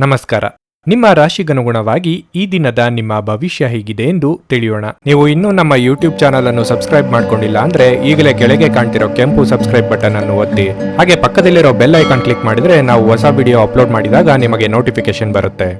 ನಮಸ್ಕಾರ. ನಿಮ್ಮ ರಾಶಿಗನುಗುಣವಾಗಿ ಈ ದಿನದ ನಿಮ್ಮ ಭವಿಷ್ಯ ಹೇಗಿದೆ ಎಂದು ತಿಳಿಯೋಣ. ನೀವು ಇನ್ನೂ ನಮ್ಮ ಯೂಟ್ಯೂಬ್ ಚಾನಲ್ ಅನ್ನು ಸಬ್ಸ್ಕ್ರೈಬ್ ಮಾಡ್ಕೊಂಡಿಲ್ಲ ಅಂದ್ರೆ ಈಗಲೇ ಕೆಳಗೆ ಕಾಣ್ತಿರೋ ಕೆಂಪು ಸಬ್ಸ್ಕ್ರೈಬ್ ಬಟನ್ ಅನ್ನು ಒತ್ತಿ. ಹಾಗೆ ಪಕ್ಕದಲ್ಲಿರೋ ಬೆಲ್ ಐಕಾನ್ ಕ್ಲಿಕ್ ಮಾಡಿದ್ರೆ ನಾವು ಹೊಸ ವಿಡಿಯೋ ಅಪ್ಲೋಡ್ ಮಾಡಿದಾಗ ನಿಮಗೆ ನೋಟಿಫಿಕೇಶನ್ ಬರುತ್ತೆ.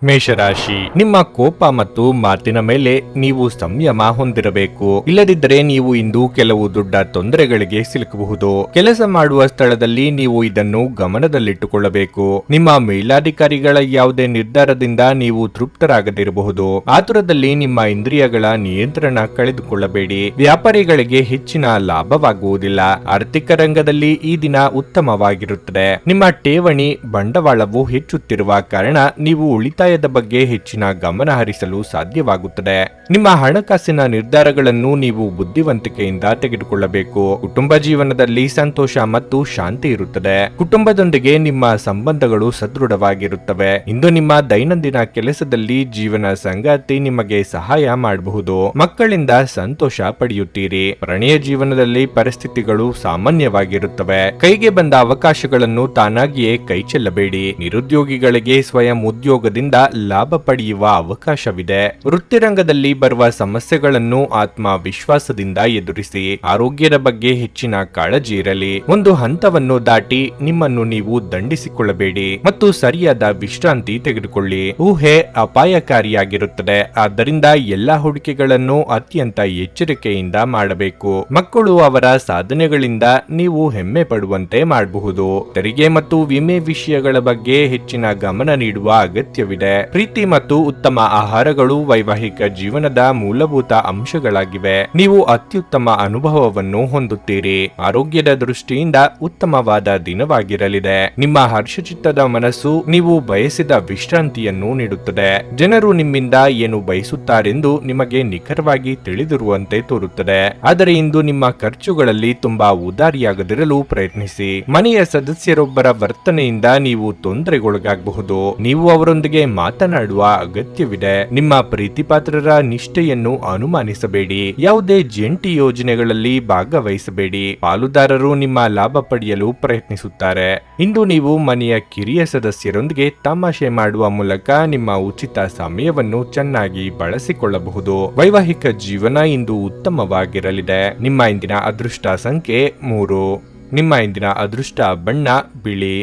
ಮೇಷರಾಶಿ, ನಿಮ್ಮ ಕೋಪ ಮತ್ತು ಮಾತಿನ ಮೇಲೆ ನೀವು ಸಂಯಮ ಹೊಂದಿರಬೇಕು. ಇಲ್ಲದಿದ್ದರೆ ನೀವು ಇಂದು ಕೆಲವು ದೊಡ್ಡ ತೊಂದರೆಗಳಿಗೆ ಸಿಲುಕಬಹುದು. ಕೆಲಸ ಮಾಡುವ ಸ್ಥಳದಲ್ಲಿ ನೀವು ಇದನ್ನು ಗಮನದಲ್ಲಿಟ್ಟುಕೊಳ್ಳಬೇಕು. ನಿಮ್ಮ ಮೇಲಾಧಿಕಾರಿಗಳ ಯಾವುದೇ ನಿರ್ಧಾರದಿಂದ ನೀವು ತೃಪ್ತರಾಗದಿರಬಹುದು. ಆತುರದಲ್ಲಿ ನಿಮ್ಮ ಇಂದ್ರಿಯಗಳ ನಿಯಂತ್ರಣ ಕಳೆದುಕೊಳ್ಳಬೇಡಿ. ವ್ಯಾಪಾರಿಗಳಿಗೆ ಹೆಚ್ಚಿನ ಲಾಭವಾಗುವುದಿಲ್ಲ. ಆರ್ಥಿಕ ರಂಗದಲ್ಲಿ ಈ ದಿನ ಉತ್ತಮವಾಗಿರುತ್ತದೆ. ನಿಮ್ಮ ಠೇವಣಿ ಬಂಡವಾಳವು ಹೆಚ್ಚುತ್ತಿರುವ ಕಾರಣ ನೀವು ಉಳಿತಾಯದ ಬಗ್ಗೆ ಹೆಚ್ಚಿನ ಗಮನ ಹರಿಸಲು ಸಾಧ್ಯವಾಗುತ್ತದೆ. ನಿಮ್ಮ ಹಣಕಾಸಿನ ನಿರ್ಧಾರಗಳನ್ನು ನೀವು ಬುದ್ಧಿವಂತಿಕೆಯಿಂದ ತೆಗೆದುಕೊಳ್ಳಬೇಕು. ಕುಟುಂಬ ಜೀವನದಲ್ಲಿ ಸಂತೋಷ ಮತ್ತು ಶಾಂತಿ ಇರುತ್ತದೆ. ಕುಟುಂಬದೊಂದಿಗೆ ನಿಮ್ಮ ಸಂಬಂಧಗಳು ಸದೃಢವಾಗಿರುತ್ತವೆ. ಇಂದು ನಿಮ್ಮ ದೈನಂದಿನ ಕೆಲಸದಲ್ಲಿ ಜೀವನ ಸಂಗಾತಿ ನಿಮಗೆ ಸಹಾಯ ಮಾಡಬಹುದು. ಮಕ್ಕಳಿಂದ ಸಂತೋಷ ಪಡೆಯುತ್ತೀರಿ. ಪ್ರಣಯ ಜೀವನದಲ್ಲಿ ಪರಿಸ್ಥಿತಿಗಳು ಸಾಮಾನ್ಯವಾಗಿರುತ್ತವೆ. ಕೈಗೆ ಬಂದ ಅವಕಾಶಗಳನ್ನು ತಾನಾಗಿಯೇ ಕೈಚೆಲ್ಲಬೇಡಿ. ನಿರುದ್ಯೋಗಿಗಳಿಗೆ ಸ್ವಯಂ ಉದ್ಯೋಗದಿಂದ ಲಾಭ ಪಡೆಯುವ ಅವಕಾಶವಿದೆ. ವೃತ್ತಿರಂಗದಲ್ಲಿ ಬರುವ ಸಮಸ್ಯೆಗಳನ್ನು ಆತ್ಮವಿಶ್ವಾಸದಿಂದ ಎದುರಿಸಿ. ಆರೋಗ್ಯದ ಬಗ್ಗೆ ಹೆಚ್ಚಿನ ಕಾಳಜಿ ಇರಲಿ. ಒಂದು ಹಂತವನ್ನು ದಾಟಿ ನಿಮ್ಮನ್ನು ನೀವು ದಂಡಿಸಿಕೊಳ್ಳಬೇಡಿ ಮತ್ತು ಸರಿಯಾದ ವಿಶ್ರಾಂತಿ ತೆಗೆದುಕೊಳ್ಳಿ. ಊಹೆ ಅಪಾಯಕಾರಿಯಾಗಿರುತ್ತದೆ. ಆದ್ದರಿಂದ ಎಲ್ಲಾ ಹೂಡಿಕೆಗಳನ್ನು ಅತ್ಯಂತ ಎಚ್ಚರಿಕೆಯಿಂದ ಮಾಡಬೇಕು. ಮಕ್ಕಳು ಅವರ ಸಾಧನೆಗಳಿಂದ ನೀವು ಹೆಮ್ಮೆ ಪಡುವಂತೆ ಮಾಡಬಹುದು. ತೆರಿಗೆ ಮತ್ತು ವಿಮೆ ವಿಷಯಗಳ ಬಗ್ಗೆ ಹೆಚ್ಚಿನ ಗಮನ ನೀಡುವ ಅಗತ್ಯವಿದೆ. ಪ್ರೀತಿ ಮತ್ತು ಉತ್ತಮ ಆಹಾರಗಳು ವೈವಾಹಿಕ ಜೀವನದ ಮೂಲಭೂತ ಅಂಶಗಳಾಗಿವೆ. ನೀವು ಅತ್ಯುತ್ತಮ ಅನುಭವವನ್ನು ಹೊಂದುತ್ತೀರಿ. ಆರೋಗ್ಯದ ದೃಷ್ಟಿಯಿಂದ ಉತ್ತಮವಾದ ದಿನವಾಗಿರಲಿದೆ. ನಿಮ್ಮ ಹರ್ಷಚಿತ್ತದ ಮನಸ್ಸು ನೀವು ಬಯಸಿದ ವಿಶ್ರಾಂತಿಯನ್ನು ನೀಡುತ್ತದೆ. ಜನರು ನಿಮ್ಮಿಂದ ಏನು ಬಯಸುತ್ತಾರೆಂದು ನಿಮಗೆ ನಿಖರವಾಗಿ ತಿಳಿದಿರುವಂತೆ ತೋರುತ್ತದೆ. ಆದರೆ ಇಂದು ನಿಮ್ಮ ಖರ್ಚುಗಳಲ್ಲಿ ತುಂಬಾ ಉದಾರಿಯಾಗದಿರಲು ಪ್ರಯತ್ನಿಸಿ. ಮನೆಯ ಸದಸ್ಯರೊಬ್ಬರ ವರ್ತನೆಯಿಂದ ನೀವು ತೊಂದರೆಗೊಳಗಾಗಬಹುದು. ನೀವು ಅವರೊಂದಿಗೆ ಮಾತನಾಡುವ ಅಗತ್ಯವಿದೆ. ನಿಮ್ಮ ಪ್ರೀತಿಪಾತ್ರರ ನಿಷ್ಠೆಯನ್ನು ಅನುಮಾನಿಸಬೇಡಿ. ಯಾವುದೇ ಜಂಟಿ ಯೋಜನೆಗಳಲ್ಲಿ ಭಾಗವಹಿಸಬೇಡಿ. ಪಾಲುದಾರರು ನಿಮ್ಮ ಲಾಭ ಪಡೆಯಲು ಪ್ರಯತ್ನಿಸುತ್ತಾರೆ. ಇಂದು ನೀವು ಮನೆಯ ಕಿರಿಯ ಸದಸ್ಯರೊಂದಿಗೆ ತಮಾಷೆ ಮಾಡುವ ಮೂಲಕ ನಿಮ್ಮ ಉಚಿತ ಸಮಯವನ್ನು ಚೆನ್ನಾಗಿ ಬಳಸಿಕೊಳ್ಳಬಹುದು. ವೈವಾಹಿಕ ಜೀವನ ಇಂದು ಉತ್ತಮವಾಗಿರಲಿದೆ. ನಿಮ್ಮ ಇಂದಿನ ಅದೃಷ್ಟ ಸಂಖ್ಯೆ 3. ನಿಮ್ಮ ಇಂದಿನ ಅದೃಷ್ಟ ಬಣ್ಣ ಬಿಳಿ.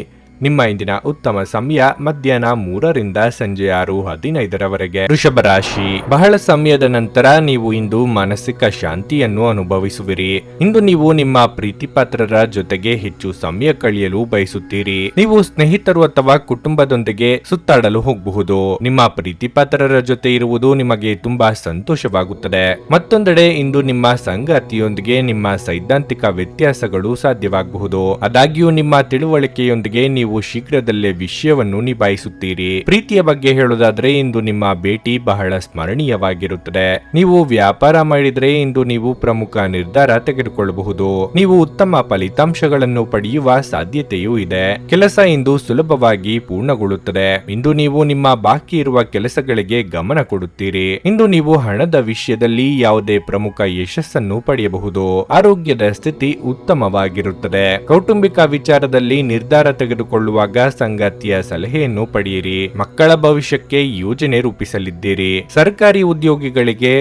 ನಿಮ್ಮ ಇಂದಿನ ಉತ್ತಮ ಸಮಯ ಮಧ್ಯಾಹ್ನ 3 ರಿಂದ ಸಂಜೆ 6:15 ವೃಷಭ ರಾಶಿ, ಬಹಳ ಸಮಯದ ನಂತರ ನೀವು ಇಂದು ಮಾನಸಿಕ ಶಾಂತಿಯನ್ನು ಅನುಭವಿಸುವಿರಿ. ಇಂದು ನೀವು ನಿಮ್ಮ ಪ್ರೀತಿಪಾತ್ರರ ಜೊತೆಗೆ ಹೆಚ್ಚು ಸಮಯ ಕಳೆಯಲು ಬಯಸುತ್ತೀರಿ. ನೀವು ಸ್ನೇಹಿತರು ಅಥವಾ ಕುಟುಂಬದೊಂದಿಗೆ ಸುತ್ತಾಡಲು ಹೋಗಬಹುದು. ನಿಮ್ಮ ಪ್ರೀತಿಪಾತ್ರರ ಜೊತೆ ಇರುವುದು ನಿಮಗೆ ತುಂಬಾ ಸಂತೋಷವಾಗುತ್ತದೆ. ಮತ್ತೊಂದೆಡೆ ಇಂದು ನಿಮ್ಮ ಸಂಗಾತಿಯೊಂದಿಗೆ ನಿಮ್ಮ ಸೈದ್ಧಾಂತಿಕ ವ್ಯತ್ಯಾಸಗಳು ಸಾಧ್ಯವಾಗಬಹುದು. ಆದಾಗ್ಯೂ ನಿಮ್ಮ ತಿಳುವಳಿಕೆಯೊಂದಿಗೆ ನೀವು ಶೀಘ್ರದಲ್ಲೇ ವಿಷಯವನ್ನು ನಿಭಾಯಿಸುತ್ತೀರಿ. ಪ್ರೀತಿಯ ಬಗ್ಗೆ ಹೇಳುವುದಾದ್ರೆ ಇಂದು ನಿಮ್ಮ ಭೇಟಿ ಬಹಳ ಸ್ಮರಣೀಯವಾಗಿರುತ್ತದೆ. ನೀವು ವ್ಯಾಪಾರ ಮಾಡಿದ್ರೆ ಇಂದು ನೀವು ಪ್ರಮುಖ ನಿರ್ಧಾರ ತೆಗೆದುಕೊಳ್ಳಬಹುದು. ನೀವು ಉತ್ತಮ ಫಲಿತಾಂಶಗಳನ್ನು ಪಡೆಯುವ ಸಾಧ್ಯತೆಯೂ ಇದೆ. ಕೆಲಸ ಇಂದು ಸುಲಭವಾಗಿ ಪೂರ್ಣಗೊಳ್ಳುತ್ತದೆ. ಇಂದು ನೀವು ನಿಮ್ಮ ಬಾಕಿ ಇರುವ ಕೆಲಸಗಳಿಗೆ ಗಮನ ಕೊಡುತ್ತೀರಿ. ಇಂದು ನೀವು ಹಣದ ವಿಷಯದಲ್ಲಿ ಯಾವುದೇ ಪ್ರಮುಖ ಯಶಸ್ಸನ್ನು ಪಡೆಯಬಹುದು. ಆರೋಗ್ಯದ ಸ್ಥಿತಿ ಉತ್ತಮವಾಗಿರುತ್ತದೆ. ಕೌಟುಂಬಿಕ ವಿಚಾರದಲ್ಲಿ ನಿರ್ಧಾರ ತೆಗೆದುಕೊಳ್ಳುವಾಗ ಸಂಗಾತಿಯ ಸಲಹೆಯನ್ನು ಪಡೆಯಿರಿ. ಮಕ್ಕಳ ಭವಿಷ್ಯಕ್ಕೆ ಯೋಜನೆ ರೂಪಿಸಲಿದ್ದೀರಿ. ಸರ್ಕಾರಿ ಉದ್ಯೋಗಿಗಳಿಗೆ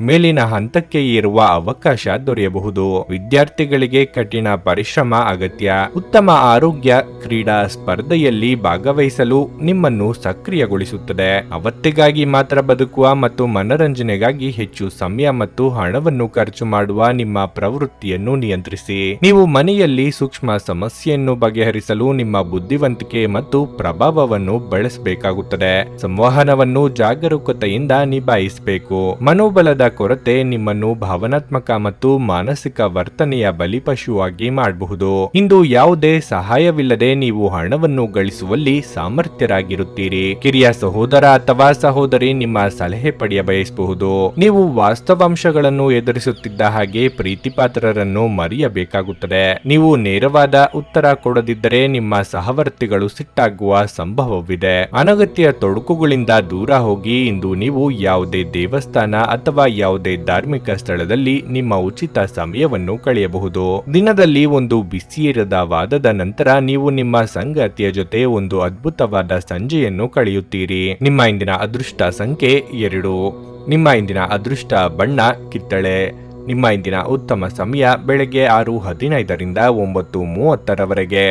ಮೇಲಿನ ಹಂತಕ್ಕೆ ಏರುವ ಅವಕಾಶ ದೊರೆಯಬಹುದು. ವಿದ್ಯಾರ್ಥಿಗಳಿಗೆ ಕಠಿಣ ಪರಿಶ್ರಮ ಅಗತ್ಯ. ಉತ್ತಮ ಆರೋಗ್ಯ ಕ್ರೀಡಾ ಸ್ಪರ್ಧೆಯಲ್ಲಿ ಭಾಗವಹಿಸಲು ನಿಮ್ಮನ್ನು ಸಕ್ರಿಯಗೊಳಿಸುತ್ತದೆ. ಅವತ್ತಿಗಾಗಿ ಮಾತ್ರ ಬದುಕುವ ಮತ್ತು ಮನರಂಜನೆಗಾಗಿ ಹೆಚ್ಚು ಸಮಯ ಮತ್ತು ಹಣವನ್ನು ಖರ್ಚು ಮಾಡುವ ನಿಮ್ಮ ಪ್ರವೃತ್ತಿಯನ್ನು ನಿಯಂತ್ರಿಸಿ. ನೀವು ಮನೆಯಲ್ಲಿ ಸೂಕ್ಷ್ಮ ಸಮಸ್ಯೆಯನ್ನು ಬಗೆಹರಿಸಲು ನಿಮ್ಮ ಬುದ್ಧಿವಂತಿಕೆ ಮತ್ತು ಪ್ರಭಾವವನ್ನು ಬಳಸಬೇಕಾಗುತ್ತದೆ. ಸಂವಹನವನ್ನು ಜಾಗರೂಕತೆಯಿಂದ ನಿಭಾಯಿಸಬೇಕು. ಮನೋಬಲದ ಕೊರತೆ ನಿಮ್ಮನ್ನು ಭಾವನಾತ್ಮಕ ಮತ್ತು ಮಾನಸಿಕ ವರ್ತನೆಯ ಬಲಿಪಶುವಾಗಿ ಮಾಡಬಹುದು. ಇಂದು ಯಾವುದೇ ಸಹಾಯವಿಲ್ಲದೆ ನೀವು ಹಣವನ್ನು ಗಳಿಸುವಲ್ಲಿ ಸಾಮರ್ಥ್ಯರಾಗಿರುತ್ತೀರಿ. ಕಿರಿಯ ಸಹೋದರ ಅಥವಾ ಸಹೋದರಿ ನಿಮ್ಮ ಸಲಹೆ ಪಡೆಯ ಬಯಸಬಹುದು. ನೀವು ವಾಸ್ತವಾಂಶಗಳನ್ನು ಎದುರಿಸುತ್ತಿದ್ದ ಹಾಗೆ ಪ್ರೀತಿಪಾತ್ರರನ್ನು ಮರೆಯಬೇಕಾಗುತ್ತದೆ. ನೀವು ನೇರವಾದ ಉತ್ತರ ಕೊಡದಿದ್ದರೆ ನಿಮ್ಮ ಸಹವರ್ತಿಗಳು ಸಿಟ್ಟಾಗುವ ಸಂಭವವಿದೆ. ಅನಗತ್ಯ ತೊಡಕುಗಳಿಂದ ದೂರ ಹೋಗಿ. ಇಂದು ನೀವು ಯಾವುದೇ ದೇವಸ್ಥಾನ ಅಥವಾ ಯಾವುದೇ ಧಾರ್ಮಿಕ ಸ್ಥಳದಲ್ಲಿ ನಿಮ್ಮ ಉಚಿತ ಸಮಯವನ್ನು ಕಳೆಯಬಹುದು. ದಿನದಲ್ಲಿ ಒಂದು ಬಿಸಿಯಿರದ ವಾದದ ನಂತರ ನೀವು ನಿಮ್ಮ ಸಂಗಾತಿಯ ಜೊತೆ ಒಂದು ಅದ್ಭುತವಾದ ಸಂಜೆಯನ್ನು ಕಳೆಯುತ್ತೀರಿ. ನಿಮ್ಮ ಇಂದಿನ ಅದೃಷ್ಟ ಸಂಖ್ಯೆ 2. ನಿಮ್ಮ ಇಂದಿನ ಅದೃಷ್ಟ ಬಣ್ಣ ಕಿತ್ತಳೆ. ನಿಮ್ಮ ಇಂದಿನ ಉತ್ತಮ ಸಮಯ ಬೆಳಗ್ಗೆ 6:15ರಿಂದ 9:30ರವರೆಗೆ.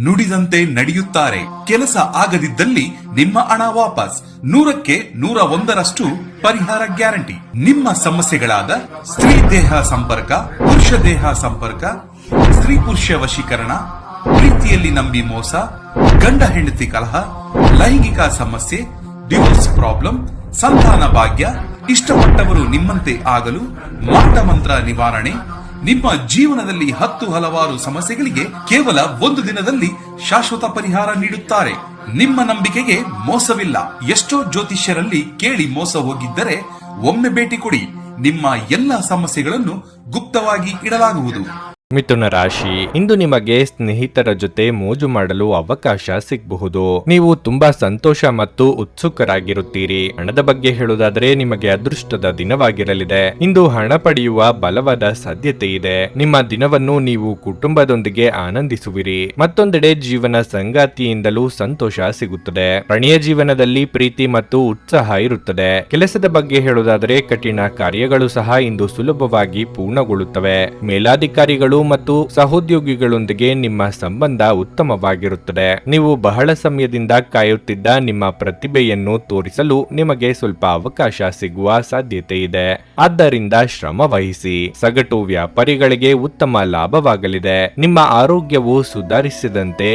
ನುಡಿದಂತೆ ನಡೆಯುತ್ತಾರೆ. ಕೆಲಸ ಆಗದಿದ್ದಲ್ಲಿ ನಿಮ್ಮ ಹಣ ವಾಪಸ್. 100ಕ್ಕೆ 101ರಷ್ಟು ಪರಿಹಾರ ಗ್ಯಾರಂಟಿ. ನಿಮ್ಮ ಸಮಸ್ಯೆಗಳಾದ ಸ್ತ್ರೀ ದೇಹ ಸಂಪರ್ಕ, ಪುರುಷ ದೇಹ ಸಂಪರ್ಕ, ಸ್ತ್ರೀ ಪುರುಷ ವಶೀಕರಣ, ಪ್ರೀತಿಯಲ್ಲಿ ನಂಬಿ ಮೋಸ, ಗಂಡ ಹೆಂಡತಿ ಕಲಹ, ಲೈಂಗಿಕ ಸಮಸ್ಯೆ, ಡಿವೋರ್ಸ್ ಪ್ರಾಬ್ಲಮ್, ಸಂತಾನ ಭಾಗ್ಯ, ಇಷ್ಟಪಟ್ಟವರು ನಿಮ್ಮಂತೆ ಆಗಲು ಮಾಟ ಮಂತ್ರ ನಿವಾರಣೆ, ನಿಮ್ಮ ಜೀವನದಲ್ಲಿ 10 ಹಲವಾರು ಸಮಸ್ಯೆಗಳಿಗೆ ಕೇವಲ 1 ದಿನದಲ್ಲಿ ಶಾಶ್ವತ ಪರಿಹಾರ ನೀಡುತ್ತಾರೆ. ನಿಮ್ಮ ನಂಬಿಕೆಗೆ ಮೋಸವಿಲ್ಲ. ಎಷ್ಟೋ ಜ್ಯೋತಿಷ್ಯರಲ್ಲಿ ಕೇಳಿ ಮೋಸ ಹೋಗಿದ್ದರೆ ಒಮ್ಮೆ ಭೇಟಿ ಕೊಡಿ. ನಿಮ್ಮ ಎಲ್ಲಾ ಸಮಸ್ಯೆಗಳನ್ನು ಗುಪ್ತವಾಗಿ ಇಡಲಾಗುವುದು. ಮಿಥುನ ರಾಶಿ, ಇಂದು ನಿಮಗೆ ಸ್ನೇಹಿತರ ಜೊತೆ ಮೋಜು ಮಾಡಲು ಅವಕಾಶ ಸಿಗಬಹುದು. ನೀವು ತುಂಬಾ ಸಂತೋಷ ಮತ್ತು ಉತ್ಸುಕರಾಗಿರುತ್ತೀರಿ. ಹಣದ ಬಗ್ಗೆ ಹೇಳುವುದಾದರೆ ನಿಮಗೆ ಅದೃಷ್ಟದ ದಿನವಾಗಿರಲಿದೆ. ಇಂದು ಹಣ ಪಡೆಯುವ ಬಲವಾದ ಸಾಧ್ಯತೆ ಇದೆ. ನಿಮ್ಮ ದಿನವನ್ನು ನೀವು ಕುಟುಂಬದೊಂದಿಗೆ ಆನಂದಿಸುವಿರಿ. ಮತ್ತೊಂದೆಡೆ ಜೀವನ ಸಂಗಾತಿಯಿಂದಲೂ ಸಂತೋಷ ಸಿಗುತ್ತದೆ. ಪ್ರಣಯ ಜೀವನದಲ್ಲಿ ಪ್ರೀತಿ ಮತ್ತು ಉತ್ಸಾಹ ಇರುತ್ತದೆ. ಕೆಲಸದ ಬಗ್ಗೆ ಹೇಳುವುದಾದರೆ ಕಠಿಣ ಕಾರ್ಯಗಳು ಸಹ ಇಂದು ಸುಲಭವಾಗಿ ಪೂರ್ಣಗೊಳ್ಳುತ್ತವೆ. ಮೇಲಾಧಿಕಾರಿಗಳು ಮತ್ತು ಸಹೋದ್ಯೋಗಿಗಳೊಂದಿಗೆ ನಿಮ್ಮ ಸಂಬಂಧ ಉತ್ತಮವಾಗಿರುತ್ತದೆ. ನೀವು ಬಹಳ ಸಮಯದಿಂದ ಕಾಯುತ್ತಿದ್ದ ನಿಮ್ಮ ಪ್ರತಿಭೆಯನ್ನು ತೋರಿಸಲು ನಿಮಗೆ ಸ್ವಲ್ಪ ಅವಕಾಶ ಸಿಗುವ ಸಾಧ್ಯತೆ ಇದೆ. ಆದ್ದರಿಂದ ಶ್ರಮ ವಹಿಸಿ. ಸಗಟು ವ್ಯಾಪಾರಿಗಳಿಗೆ ಉತ್ತಮ ಲಾಭವಾಗಲಿದೆ. ನಿಮ್ಮ ಆರೋಗ್ಯವು ಸುಧಾರಿಸಿದಂತೆ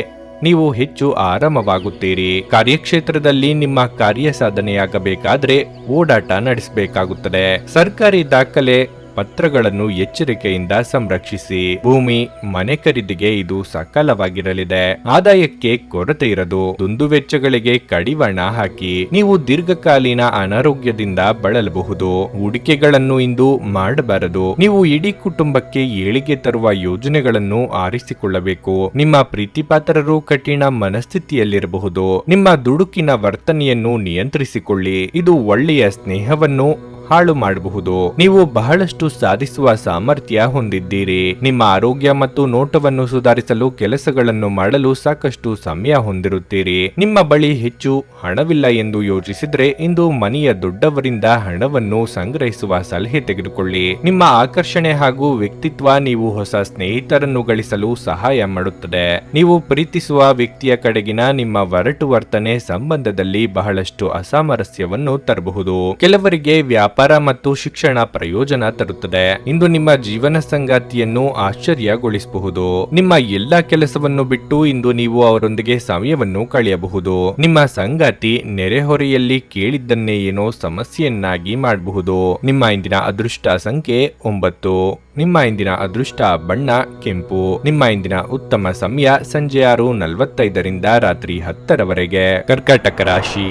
ನೀವು ಹೆಚ್ಚು ಆರಾಮವಾಗುತ್ತೀರಿ. ಕಾರ್ಯಕ್ಷೇತ್ರದಲ್ಲಿ ನಿಮ್ಮ ಕಾರ್ಯ ಸಾಧನೆಯಾಗಬೇಕಾದ್ರೆ ಓಡಾಟ ನಡೆಸಬೇಕಾಗುತ್ತದೆ. ಸರ್ಕಾರಿ ದಾಖಲೆ ಪತ್ರಗಳನ್ನು ಎಚ್ಚರಿಕೆಯಿಂದ ಸಂರಕ್ಷಿಸಿ. ಭೂಮಿ, ಮನೆ ಖರೀದಿಗೆ ಇದು ಸಕಾಲವಾಗಿರಲಿದೆ. ಆದಾಯಕ್ಕೆ ಕೊರತೆ ಇರದು. ದುಂದುವೆಚ್ಚಗಳಿಗೆ ಕಡಿವಾಣ ಹಾಕಿ. ನೀವು ದೀರ್ಘಕಾಲೀನ ಅನಾರೋಗ್ಯದಿಂದ ಬಳಲಬಹುದು. ಹೂಡಿಕೆಗಳನ್ನು ಇಂದು ಮಾಡಬಾರದು. ನೀವು ಇಡೀ ಕುಟುಂಬಕ್ಕೆ ಏಳಿಗೆ ತರುವ ಯೋಜನೆಗಳನ್ನು ಆರಿಸಿಕೊಳ್ಳಬೇಕು. ನಿಮ್ಮ ಪ್ರೀತಿಪಾತ್ರರು ಕಠಿಣ ಮನಸ್ಥಿತಿಯಲ್ಲಿರಬಹುದು. ನಿಮ್ಮ ದುಡುಕಿನ ವರ್ತನೆಯನ್ನು ನಿಯಂತ್ರಿಸಿಕೊಳ್ಳಿ. ಇದು ಒಳ್ಳೆಯ ಸ್ನೇಹವನ್ನು ಹಾಳು ಮಾಡಬಹುದು. ನೀವು ಬಹಳಷ್ಟು ಸಾಧಿಸುವ ಸಾಮರ್ಥ್ಯ ಹೊಂದಿದ್ದೀರಿ. ನಿಮ್ಮ ಆರೋಗ್ಯ ಮತ್ತು ನೋಟವನ್ನು ಸುಧಾರಿಸಲು ಕೆಲಸಗಳನ್ನು ಮಾಡಲು ಸಾಕಷ್ಟು ಸಮಯ ಹೊಂದಿರುತ್ತೀರಿ. ನಿಮ್ಮ ಬಳಿ ಹೆಚ್ಚು ಹಣವಿಲ್ಲ ಎಂದು ಯೋಚಿಸಿದ್ರೆ ಇಂದು ಮನೆಯ ದೊಡ್ಡವರಿಂದ ಹಣವನ್ನು ಸಂಗ್ರಹಿಸುವ ಸಲಹೆ ತೆಗೆದುಕೊಳ್ಳಿ. ನಿಮ್ಮ ಆಕರ್ಷಣೆ ಹಾಗೂ ವ್ಯಕ್ತಿತ್ವ ನೀವು ಹೊಸ ಸ್ನೇಹಿತರನ್ನು ಗಳಿಸಲು ಸಹಾಯ ಮಾಡುತ್ತದೆ. ನೀವು ಪ್ರೀತಿಸುವ ವ್ಯಕ್ತಿಯ ಕಡೆಗಿನ ನಿಮ್ಮ ಒರಟು ವರ್ತನೆ ಸಂಬಂಧದಲ್ಲಿ ಬಹಳಷ್ಟು ಅಸಾಮರಸ್ಯವನ್ನು ತರಬಹುದು. ಕೆಲವರಿಗೆ ವ್ಯಾಪಾರ ಮತ್ತು ಶಿಕ್ಷಣ ಪ್ರಯೋಜನ ತರುತ್ತದೆ. ಇಂದು ನಿಮ್ಮ ಜೀವನ ಸಂಗಾತಿಯನ್ನು ಆಶ್ಚರ್ಯಗೊಳಿಸಬಹುದು. ನಿಮ್ಮ ಎಲ್ಲಾ ಕೆಲಸವನ್ನು ಬಿಟ್ಟು ಇಂದು ನೀವು ಅವರೊಂದಿಗೆ ಸಮಯವನ್ನು ಕಳೆಯಬಹುದು. ನಿಮ್ಮ ಸಂಗಾತಿ ನೆರೆಹೊರೆಯಲ್ಲಿ ಕೇಳಿದ್ದನ್ನೇ ಏನೋ ಸಮಸ್ಯೆಯನ್ನಾಗಿ ಮಾಡಬಹುದು. ನಿಮ್ಮ ಇಂದಿನ ಅದೃಷ್ಟ ಸಂಖ್ಯೆ 9. ನಿಮ್ಮ ಇಂದಿನ ಅದೃಷ್ಟ ಬಣ್ಣ ಕೆಂಪು. ನಿಮ್ಮ ಇಂದಿನ ಉತ್ತಮ ಸಮಯ ಸಂಜೆ 6:45ರಿಂದ ರಾತ್ರಿ 10ರವರೆಗೆ. ಕರ್ಕಾಟಕ ರಾಶಿ,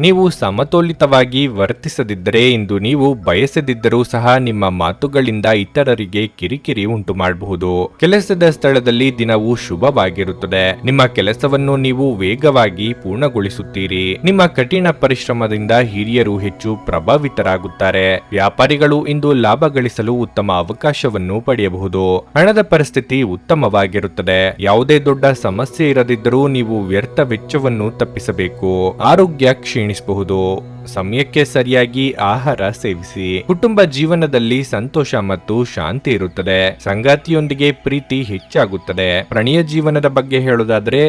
ನೀವು ಸಮತೋಲಿತವಾಗಿ ವರ್ತಿಸದಿದ್ದರೆ ಇಂದು ನೀವು ಬಯಸದಿದ್ದರೂ ಸಹ ನಿಮ್ಮ ಮಾತುಗಳಿಂದ ಇತರರಿಗೆ ಕಿರಿಕಿರಿ ಉಂಟು ಮಾಡಬಹುದು. ಕೆಲಸದ ಸ್ಥಳದಲ್ಲಿ ದಿನವು ಶುಭವಾಗಿರುತ್ತದೆ. ನಿಮ್ಮ ಕೆಲಸವನ್ನು ನೀವು ವೇಗವಾಗಿ ಪೂರ್ಣಗೊಳಿಸುತ್ತೀರಿ. ನಿಮ್ಮ ಕಠಿಣ ಪರಿಶ್ರಮದಿಂದ ಹಿರಿಯರು ಹೆಚ್ಚು ಪ್ರಭಾವಿತರಾಗುತ್ತಾರೆ. ವ್ಯಾಪಾರಿಗಳು ಇಂದು ಲಾಭ ಗಳಿಸಲು ಉತ್ತಮ ಅವಕಾಶವನ್ನು ಪಡೆಯಬಹುದು. ಹಣದ ಪರಿಸ್ಥಿತಿ ಉತ್ತಮವಾಗಿರುತ್ತದೆ. ಯಾವುದೇ ದೊಡ್ಡ ಸಮಸ್ಯೆ ಇರದಿದ್ದರೂ ನೀವು ವ್ಯರ್ಥ ವೆಚ್ಚವನ್ನು ತಪ್ಪಿಸಬೇಕು. ಆರೋಗ್ಯ ಕ್ಷೀಣಿಸಬಹುದು. ಸಮಯಕ್ಕೆ ಸರಿಯಾಗಿ ಆಹಾರ ಸೇವಿಸಿ. ಕುಟುಂಬ ಜೀವನದಲ್ಲಿ ಸಂತೋಷ ಮತ್ತು ಶಾಂತಿ ಇರುತ್ತದೆ. ಸಂಗಾತಿಯೊಂದಿಗೆ ಪ್ರೀತಿ ಹೆಚ್ಚಾಗುತ್ತದೆ. ಪ್ರಣಯ ಜೀವನದ ಬಗ್ಗೆ ಹೇಳುವುದಾದ್ರೆ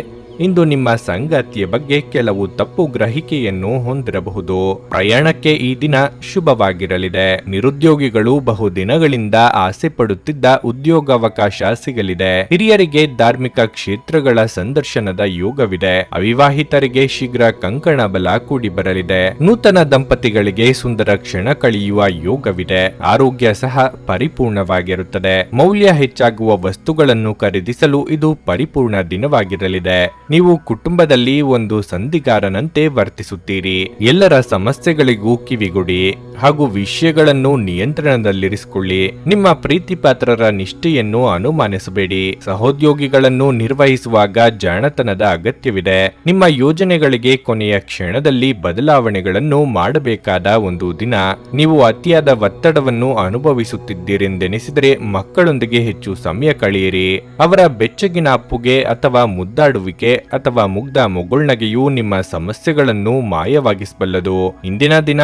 ಇಂದು ನಿಮ್ಮ ಸಂಗಾತಿಯ ಬಗ್ಗೆ ಕೆಲವು ತಪ್ಪು ಗ್ರಹಿಕೆಯನ್ನು ಹೊಂದಿರಬಹುದು. ಪ್ರಯಾಣಕ್ಕೆ ಈ ದಿನ ಶುಭವಾಗಿರಲಿದೆ. ನಿರುದ್ಯೋಗಿಗಳು ಬಹುದಿನಗಳಿಂದ ಆಸೆ ಪಡುತ್ತಿದ್ದ ಉದ್ಯೋಗಾವಕಾಶ ಸಿಗಲಿದೆ. ಹಿರಿಯರಿಗೆ ಧಾರ್ಮಿಕ ಕ್ಷೇತ್ರಗಳ ಸಂದರ್ಶನದ ಯೋಗವಿದೆ. ಅವಿವಾಹಿತರಿಗೆ ಶೀಘ್ರ ಕಂಕಣ ಬಲ ಕೂಡಿ ಬರಲಿದೆ. ನೂತನ ದಂಪತಿಗಳಿಗೆ ಸುಂದರ ಕ್ಷಣ ಕಳೆಯುವ ಯೋಗವಿದೆ. ಆರೋಗ್ಯ ಸಹ ಪರಿಪೂರ್ಣವಾಗಿರುತ್ತದೆ. ಮೌಲ್ಯ ಹೆಚ್ಚಾಗುವ ವಸ್ತುಗಳನ್ನು ಖರೀದಿಸಲು ಇದು ಪರಿಪೂರ್ಣ ದಿನವಾಗಿರಲಿದೆ. ನೀವು ಕುಟುಂಬದಲ್ಲಿ ಒಂದು ಸಂಧಿಗಾರನಂತೆ ವರ್ತಿಸುತ್ತೀರಿ. ಎಲ್ಲರ ಸಮಸ್ಯೆಗಳಿಗೂ ಕಿವಿಗೊಡಿ ಹಾಗೂ ವಿಷಯಗಳನ್ನು ನಿಯಂತ್ರಣದಲ್ಲಿರಿಸಿಕೊಳ್ಳಿ. ನಿಮ್ಮ ಪ್ರೀತಿ ಪಾತ್ರರ ನಿಷ್ಠೆಯನ್ನು ಅನುಮಾನಿಸಬೇಡಿ. ಸಹೋದ್ಯೋಗಿಗಳನ್ನು ನಿರ್ವಹಿಸುವಾಗ ಜಾಣತನದ ಅಗತ್ಯವಿದೆ. ನಿಮ್ಮ ಯೋಜನೆಗಳಿಗೆ ಕೊನೆಯ ಕ್ಷಣದಲ್ಲಿ ಬದಲಾವಣೆಗಳನ್ನು ಮಾಡಬೇಕಾದ ಒಂದು ದಿನ. ನೀವು ಅತಿಯಾದ ಒತ್ತಡವನ್ನು ಅನುಭವಿಸುತ್ತಿದ್ದೀರೆಂದೆನಿಸಿದರೆ ಮಕ್ಕಳೊಂದಿಗೆ ಹೆಚ್ಚು ಸಮಯ ಕಳೆಯಿರಿ. ಅವರ ಬೆಚ್ಚಗಿನ ಅಪ್ಪುಗೆ ಅಥವಾ ಮುದ್ದಾಡುವಿಕೆ ಅಥವಾ ಮುಗ್ಧ ಮುಗುಳ್ನಗೆಯೂ ನಿಮ್ಮ ಸಮಸ್ಯೆಗಳನ್ನು ಮಾಯವಾಗಿಸಬಲ್ಲದು. ಇಂದಿನ ದಿನ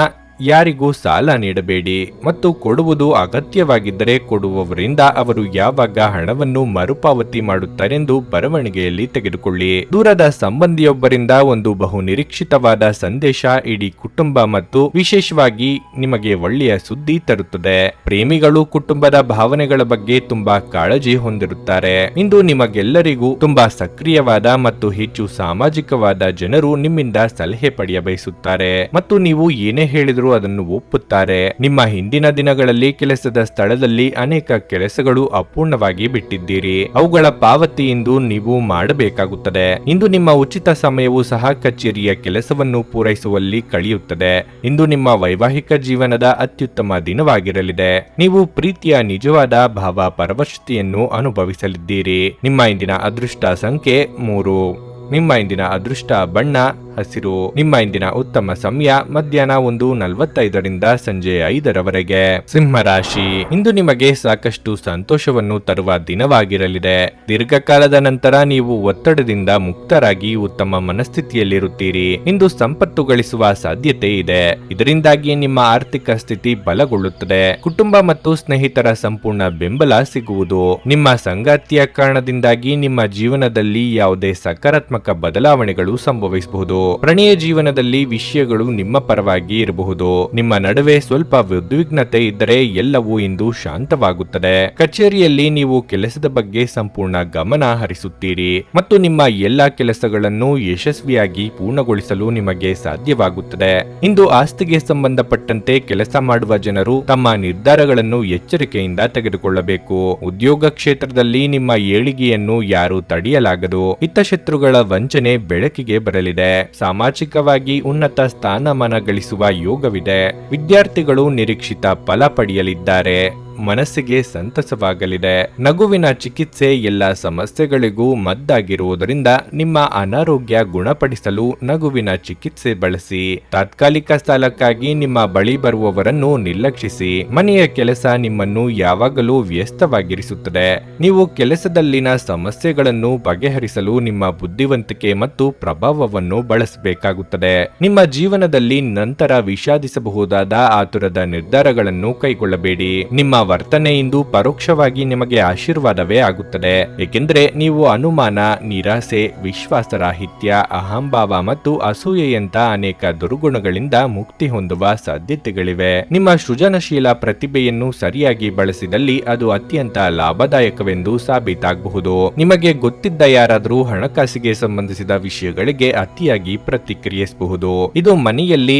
ಯಾರಿಗೂ ಸಾಲ ನೀಡಬೇಡಿ ಮತ್ತು ಕೊಡುವುದು ಅಗತ್ಯವಾಗಿದ್ದರೆ ಕೊಡುವವರಿಂದ ಅವರು ಯಾವಾಗ ಹಣವನ್ನು ಮರುಪಾವತಿ ಮಾಡುತ್ತಾರೆಂದು ಬರವಣಿಗೆಯಲ್ಲಿ ತೆಗೆದುಕೊಳ್ಳಿ. ದೂರದ ಸಂಬಂಧಿಯೊಬ್ಬರಿಂದ ಒಂದು ಬಹು ನಿರೀಕ್ಷಿತವಾದ ಸಂದೇಶ ಇಡೀ ಕುಟುಂಬ ಮತ್ತು ವಿಶೇಷವಾಗಿ ನಿಮಗೆ ಒಳ್ಳೆಯ ಸುದ್ದಿ ತರುತ್ತದೆ. ಪ್ರೇಮಿಗಳು ಕುಟುಂಬದ ಭಾವನೆಗಳ ಬಗ್ಗೆ ತುಂಬಾ ಕಾಳಜಿ ಹೊಂದಿರುತ್ತಾರೆ. ಇಂದು ನಿಮಗೆಲ್ಲರಿಗೂ ತುಂಬಾ ಸಕ್ರಿಯವಾದ ಮತ್ತು ಹೆಚ್ಚು ಸಾಮಾಜಿಕವಾದ ಜನರು ನಿಮ್ಮಿಂದ ಸಲಹೆ ಪಡೆಯ ಬಯಸುತ್ತಾರೆ ಮತ್ತು ನೀವು ಏನೇ ಹೇಳಿದರೂ ಅದನ್ನು ಒಪ್ಪುತ್ತಾರೆ. ನಿಮ್ಮ ಹಿಂದಿನ ದಿನಗಳಲ್ಲಿ ಕೆಲಸದ ಸ್ಥಳದಲ್ಲಿ ಅನೇಕ ಕೆಲಸಗಳು ಅಪೂರ್ಣವಾಗಿ ಬಿಟ್ಟಿದ್ದೀರಿ. ಅವುಗಳ ಪಾವತಿ ಇಂದು ನೀವು ಮಾಡಬೇಕಾಗುತ್ತದೆ. ಇಂದು ನಿಮ್ಮ ಉಚಿತ ಸಮಯವು ಸಹ ಕಚೇರಿಯ ಕೆಲಸವನ್ನು ಪೂರೈಸುವಲ್ಲಿ ಕಳೆಯುತ್ತದೆ. ಇಂದು ನಿಮ್ಮ ವೈವಾಹಿಕ ಜೀವನದ ಅತ್ಯುತ್ತಮ ದಿನವಾಗಿರಲಿದೆ. ನೀವು ಪ್ರೀತಿಯ ನಿಜವಾದ ಭಾವ ಪರವಶತೆಯನ್ನು ಅನುಭವಿಸಲಿದ್ದೀರಿ. ನಿಮ್ಮ ಇಂದಿನ ಅದೃಷ್ಟ ಸಂಖ್ಯೆ 3. ನಿಮ್ಮ ಇಂದಿನ ಅದೃಷ್ಟ ಬಣ್ಣ ಹಸಿರು. ನಿಮ್ಮ ಇಂದಿನ ಉತ್ತಮ ಸಮಯ ಮಧ್ಯಾಹ್ನ 1:45 ಸಂಜೆ 5 ಸಿಂಹರಾಶಿ, ಇಂದು ನಿಮಗೆ ಸಾಕಷ್ಟು ಸಂತೋಷವನ್ನು ತರುವ ದಿನವಾಗಿರಲಿದೆ. ದೀರ್ಘಕಾಲದ ನಂತರ ನೀವು ಒತ್ತಡದಿಂದ ಮುಕ್ತರಾಗಿ ಉತ್ತಮ ಮನಸ್ಥಿತಿಯಲ್ಲಿರುತ್ತೀರಿ. ಇಂದು ಸಂಪತ್ತು ಗಳಿಸುವ ಸಾಧ್ಯತೆ ಇದೆ. ಇದರಿಂದಾಗಿ ನಿಮ್ಮ ಆರ್ಥಿಕ ಸ್ಥಿತಿ ಬಲಗೊಳ್ಳುತ್ತದೆ. ಕುಟುಂಬ ಮತ್ತು ಸ್ನೇಹಿತರ ಸಂಪೂರ್ಣ ಬೆಂಬಲ ಸಿಗುವುದು. ನಿಮ್ಮ ಸಂಗಾತಿಯ ಕಾರಣದಿಂದಾಗಿ ನಿಮ್ಮ ಜೀವನದಲ್ಲಿ ಯಾವುದೇ ಸಕಾರಾತ್ಮಕ ಬದಲಾವಣೆಗಳು ಸಂಭವಿಸಬಹುದು. ಪ್ರಣಯ ಜೀವನದಲ್ಲಿ ವಿಷಯಗಳು ನಿಮ್ಮ ಪರವಾಗಿ ಇರಬಹುದು. ನಿಮ್ಮ ನಡುವೆ ಸ್ವಲ್ಪ ಉದ್ವಿಗ್ನತೆ ಇದ್ದರೆ ಎಲ್ಲವೂ ಇಂದು ಶಾಂತವಾಗುತ್ತದೆ. ಕಚೇರಿಯಲ್ಲಿ ನೀವು ಕೆಲಸದ ಬಗ್ಗೆ ಸಂಪೂರ್ಣ ಗಮನ ಹರಿಸುತ್ತೀರಿ ಮತ್ತು ನಿಮ್ಮ ಎಲ್ಲಾ ಕೆಲಸಗಳನ್ನು ಯಶಸ್ವಿಯಾಗಿ ಪೂರ್ಣಗೊಳಿಸಲು ನಿಮಗೆ ಸಾಧ್ಯವಾಗುತ್ತದೆ. ಇಂದು ಆಸ್ತಿಗೆ ಸಂಬಂಧಪಟ್ಟಂತೆ ಕೆಲಸ ಮಾಡುವ ಜನರು ತಮ್ಮ ನಿರ್ಧಾರಗಳನ್ನು ಎಚ್ಚರಿಕೆಯಿಂದ ತೆಗೆದುಕೊಳ್ಳಬೇಕು. ಉದ್ಯೋಗ ಕ್ಷೇತ್ರದಲ್ಲಿ ನಿಮ್ಮ ಏಳಿಗೆಯನ್ನು ಯಾರು ತಡೆಯಲಾಗದು. ಹಿತಶತ್ರುಗಳ ವಂಚನೆ ಬೆಳಕಿಗೆ ಬರಲಿದೆ. ಸಾಮಾಜಿಕವಾಗಿ ಉನ್ನತ ಸ್ಥಾನಮಾನ ಗಳಿಸುವ ಯೋಗವಿದೆ. ವಿದ್ಯಾರ್ಥಿಗಳು ನಿರೀಕ್ಷಿತ ಫಲ ಪಡೆಯಲಿದ್ದಾರೆ. ಮನಸ್ಸಿಗೆ ಸಂತಸವಾಗಲಿದೆ. ನಗುವಿನ ಚಿಕಿತ್ಸೆ ಎಲ್ಲ ಸಮಸ್ಯೆಗಳಿಗೂ ಮದ್ದಾಗಿರುವುದರಿಂದ ನಿಮ್ಮ ಅನಾರೋಗ್ಯ ಗುಣಪಡಿಸಲು ನಗುವಿನ ಚಿಕಿತ್ಸೆ ಬಳಸಿ. ತಾತ್ಕಾಲಿಕ ಸಾಲಕ್ಕಾಗಿ ನಿಮ್ಮ ಬಳಿ ಬರುವವರನ್ನು ನಿರ್ಲಕ್ಷಿಸಿ. ಮನೆಯ ಕೆಲಸ ನಿಮ್ಮನ್ನು ಯಾವಾಗಲೂ ವ್ಯಸ್ತವಾಗಿರಿಸುತ್ತದೆ. ನೀವು ಕೆಲಸದಲ್ಲಿನ ಸಮಸ್ಯೆಗಳನ್ನು ಬಗೆಹರಿಸಲು ನಿಮ್ಮ ಬುದ್ಧಿವಂತಿಕೆ ಮತ್ತು ಪ್ರಭಾವವನ್ನು ಬಳಸಬೇಕಾಗುತ್ತದೆ. ನಿಮ್ಮ ಜೀವನದಲ್ಲಿ ನಂತರ ವಿಷಾದಿಸಬಹುದಾದ ಆತುರದ ನಿರ್ಧಾರಗಳನ್ನು ಕೈಗೊಳ್ಳಬೇಡಿ. ನಿಮ್ಮ ವರ್ತನೆಯಿಂದ ಪರೋಕ್ಷವಾಗಿ ನಿಮಗೆ ಆಶೀರ್ವಾದವೇ ಆಗುತ್ತದೆ, ಏಕೆಂದರೆ ನೀವು ಅನುಮಾನ, ನಿರಾಸೆ, ವಿಶ್ವಾಸರಾಹಿತ್ಯ, ಅಹಂಭಾವ ಮತ್ತು ಅಸೂಯೆಯಂತ ಅನೇಕ ದುರ್ಗುಣಗಳಿಂದ ಮುಕ್ತಿ ಹೊಂದುವ ಸಾಧ್ಯತೆಗಳಿವೆ. ನಿಮ್ಮ ಸೃಜನಶೀಲ ಪ್ರತಿಭೆಯನ್ನು ಸರಿಯಾಗಿ ಬಳಸಿದಲ್ಲಿ ಅದು ಅತ್ಯಂತ ಲಾಭದಾಯಕವೆಂದು ಸಾಬೀತಾಗಬಹುದು. ನಿಮಗೆ ಗೊತ್ತಿದ್ದ ಯಾರಾದರೂ ಹಣಕಾಸಿಗೆ ಸಂಬಂಧಿಸಿದ ವಿಷಯಗಳಿಗೆ ಅತಿಯಾಗಿ ಪ್ರತಿಕ್ರಿಯಿಸಬಹುದು. ಇದು ಮನೆಯಲ್ಲಿ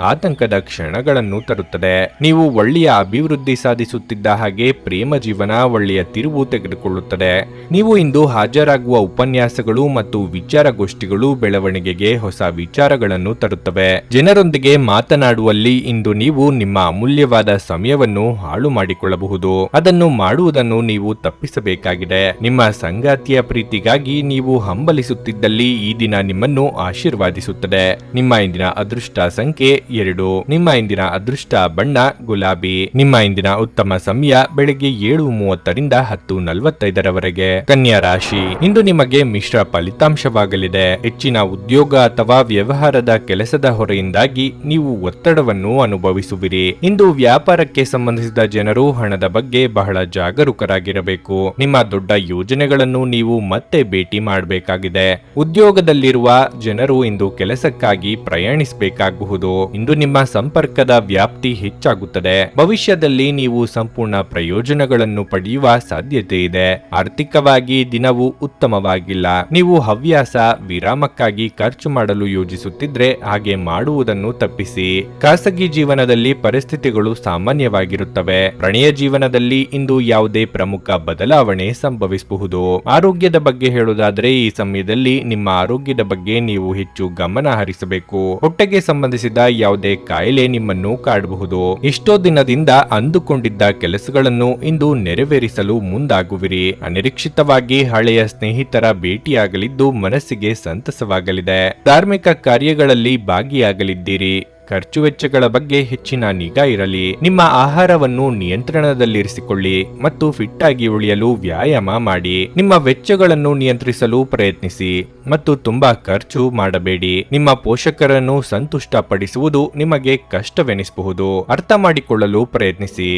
ಆತಂಕದ ಕ್ಷಣಗಳನ್ನು ತರುತ್ತದೆ. ನೀವು ಒಳ್ಳೆಯ ಅಭಿವೃದ್ಧಿ ಸಾಧಿಸುತ್ತಿದ್ದ ಹಾಗೆ ಪ್ರೇಮ ಜೀವನ ಒಳ್ಳೆಯ ತಿರುವು ತೆಗೆದುಕೊಳ್ಳುತ್ತದೆ. ನೀವು ಇಂದು ಹಾಜರಾಗುವ ಉಪನ್ಯಾಸಗಳು ಮತ್ತು ವಿಚಾರಗೋಷ್ಠಿಗಳು ಬೆಳವಣಿಗೆಗೆ ಹೊಸ ವಿಚಾರಗಳನ್ನು ತರುತ್ತವೆ. ಜನರೊಂದಿಗೆ ಮಾತನಾಡುವಲ್ಲಿ ಇಂದು ನೀವು ನಿಮ್ಮ ಅಮೂಲ್ಯವಾದ ಸಮಯವನ್ನು ಹಾಳು ಮಾಡಿಕೊಳ್ಳಬಹುದು. ಅದನ್ನು ಮಾಡುವುದನ್ನು ನೀವು ತಪ್ಪಿಸಬೇಕಾಗಿದೆ. ನಿಮ್ಮ ಸಂಗಾತಿಯ ಪ್ರೀತಿಗಾಗಿ ನೀವು ಹಂಬಲಿಸುತ್ತಿದ್ದಲ್ಲಿ ಈ ದಿನ ನಿಮ್ಮನ್ನು ಆಶೀರ್ವಾದಿಸುತ್ತದೆ. ನಿಮ್ಮ ಇಂದಿನ ಅದೃಷ್ಟ ಸಂಖ್ಯೆ 2. ನಿಮ್ಮ ಇಂದಿನ ಅದೃಷ್ಟ ಬಣ್ಣ ಗುಲಾಬಿ. ನಿಮ್ಮ ಇಂದಿನ ಉತ್ತಮ ಸಮಯ ಬೆಳಿಗ್ಗೆ 7:30 10:45 ಕನ್ಯಾ ರಾಶಿ, ಇಂದು ನಿಮಗೆ ಮಿಶ್ರ ಫಲಿತಾಂಶವಾಗಲಿದೆ. ಹೆಚ್ಚಿನ ಉದ್ಯೋಗ ಅಥವಾ ವ್ಯವಹಾರದ ಕೆಲಸದ ಹೊರೆಯಿಂದಾಗಿ ನೀವು ಒತ್ತಡವನ್ನು ಅನುಭವಿಸುವಿರಿ. ಇಂದು ವ್ಯಾಪಾರಕ್ಕೆ ಸಂಬಂಧಿಸಿದ ಜನರು ಹಣದ ಬಗ್ಗೆ ಬಹಳ ಜಾಗರೂಕರಾಗಿರಬೇಕು. ನಿಮ್ಮ ದೊಡ್ಡ ಯೋಜನೆಗಳನ್ನು ನೀವು ಮತ್ತೆ ಭೇಟಿ ಮಾಡಬೇಕಾಗಿದೆ. ಉದ್ಯೋಗದಲ್ಲಿರುವ ಜನರು ಇಂದು ಕೆಲಸಕ್ಕಾಗಿ ಪ್ರಯಾಣಿಸಬೇಕಾಗಬಹುದು. ಇಂದು ನಿಮ್ಮ ಸಂಪರ್ಕದ ವ್ಯಾಪ್ತಿ ಹೆಚ್ಚಾಗುತ್ತದೆ. ಭವಿಷ್ಯದಲ್ಲಿ ನೀವು ಸಂಪೂರ್ಣ ಪ್ರಯೋಜನಗಳನ್ನು ಪಡೆಯುವ ಸಾಧ್ಯತೆ ಇದೆ. ಆರ್ಥಿಕವಾಗಿ ದಿನವು ಉತ್ತಮವಾಗಿಲ್ಲ. ನೀವು ಹವ್ಯಾಸ ವಿರಾಮಕ್ಕಾಗಿ ಖರ್ಚು ಮಾಡಲು ಯೋಜಿಸುತ್ತಿದ್ರೆ ಹಾಗೆ ಮಾಡುವುದನ್ನು ತಪ್ಪಿಸಿ. ಖಾಸಗಿ ಜೀವನದಲ್ಲಿ ಪರಿಸ್ಥಿತಿಗಳು ಸಾಮಾನ್ಯವಾಗಿರುತ್ತವೆ. ಪ್ರಣಯ ಜೀವನದಲ್ಲಿ ಇಂದು ಯಾವುದೇ ಪ್ರಮುಖ ಬದಲಾವಣೆ ಸಂಭವಿಸಬಹುದು. ಆರೋಗ್ಯದ ಬಗ್ಗೆ ಹೇಳುವುದಾದ್ರೆ ಈ ಸಮಯದಲ್ಲಿ ನಿಮ್ಮ ಆರೋಗ್ಯದ ಬಗ್ಗೆ ನೀವು ಹೆಚ್ಚು ಗಮನ ಹರಿಸಬೇಕು. ಹೊಟ್ಟೆಗೆ ಸಂಬಂಧಿಸಿದ ಯಾವುದೇ ಕಾಯಿಲೆ ನಿಮ್ಮನ್ನು ಕಾಡಬಹುದು. ಎಷ್ಟೋ ದಿನದಿಂದ ಅಂದುಕೊಂಡಿದ್ದ ಕೆಲಸಗಳನ್ನು ಇಂದು ನೆರವೇರಿಸಲು ಮುಂದಾಗುವಿರಿ. ಅನಿರೀಕ್ಷಿತವಾಗಿ ಹಳೆಯ ಸ್ನೇಹಿತರ ಭೇಟಿಯಾಗಲಿದ್ದು ಮನಸ್ಸಿಗೆ ಸಂತಸವಾಗಲಿದೆ. ಧಾರ್ಮಿಕ ಕಾರ್ಯಗಳಲ್ಲಿ ಭಾಗಿಯಾಗಲಿದ್ದೀರಿ. ಖರ್ಚು ವೆಚ್ಚಗಳ ಬಗ್ಗೆ ಹೆಚ್ಚಿನ ನಿಗಾ ಇರಲಿ. ನಿಮ್ಮ ಆಹಾರವನ್ನು ನಿಯಂತ್ರಣದಲ್ಲಿರಿಸಿಕೊಳ್ಳಿ ಮತ್ತು ಫಿಟ್ ಆಗಿ ಉಳಿಯಲು ವ್ಯಾಯಾಮ ಮಾಡಿ. ನಿಮ್ಮ ವೆಚ್ಚಗಳನ್ನು ನಿಯಂತ್ರಿಸಲು ಪ್ರಯತ್ನಿಸಿ ಮತ್ತು ತುಂಬಾ ಖರ್ಚು ಮಾಡಬೇಡಿ. ನಿಮ್ಮ ಪೋಷಕರನ್ನು ಸಂತುಷ್ಟಪಡಿಸುವುದು ನಿಮಗೆ ಕಷ್ಟವೆನಿಸಬಹುದು. ಅರ್ಥ ಮಾಡಿಕೊಳ್ಳಲು ಪ್ರಯತ್ನಿಸಿ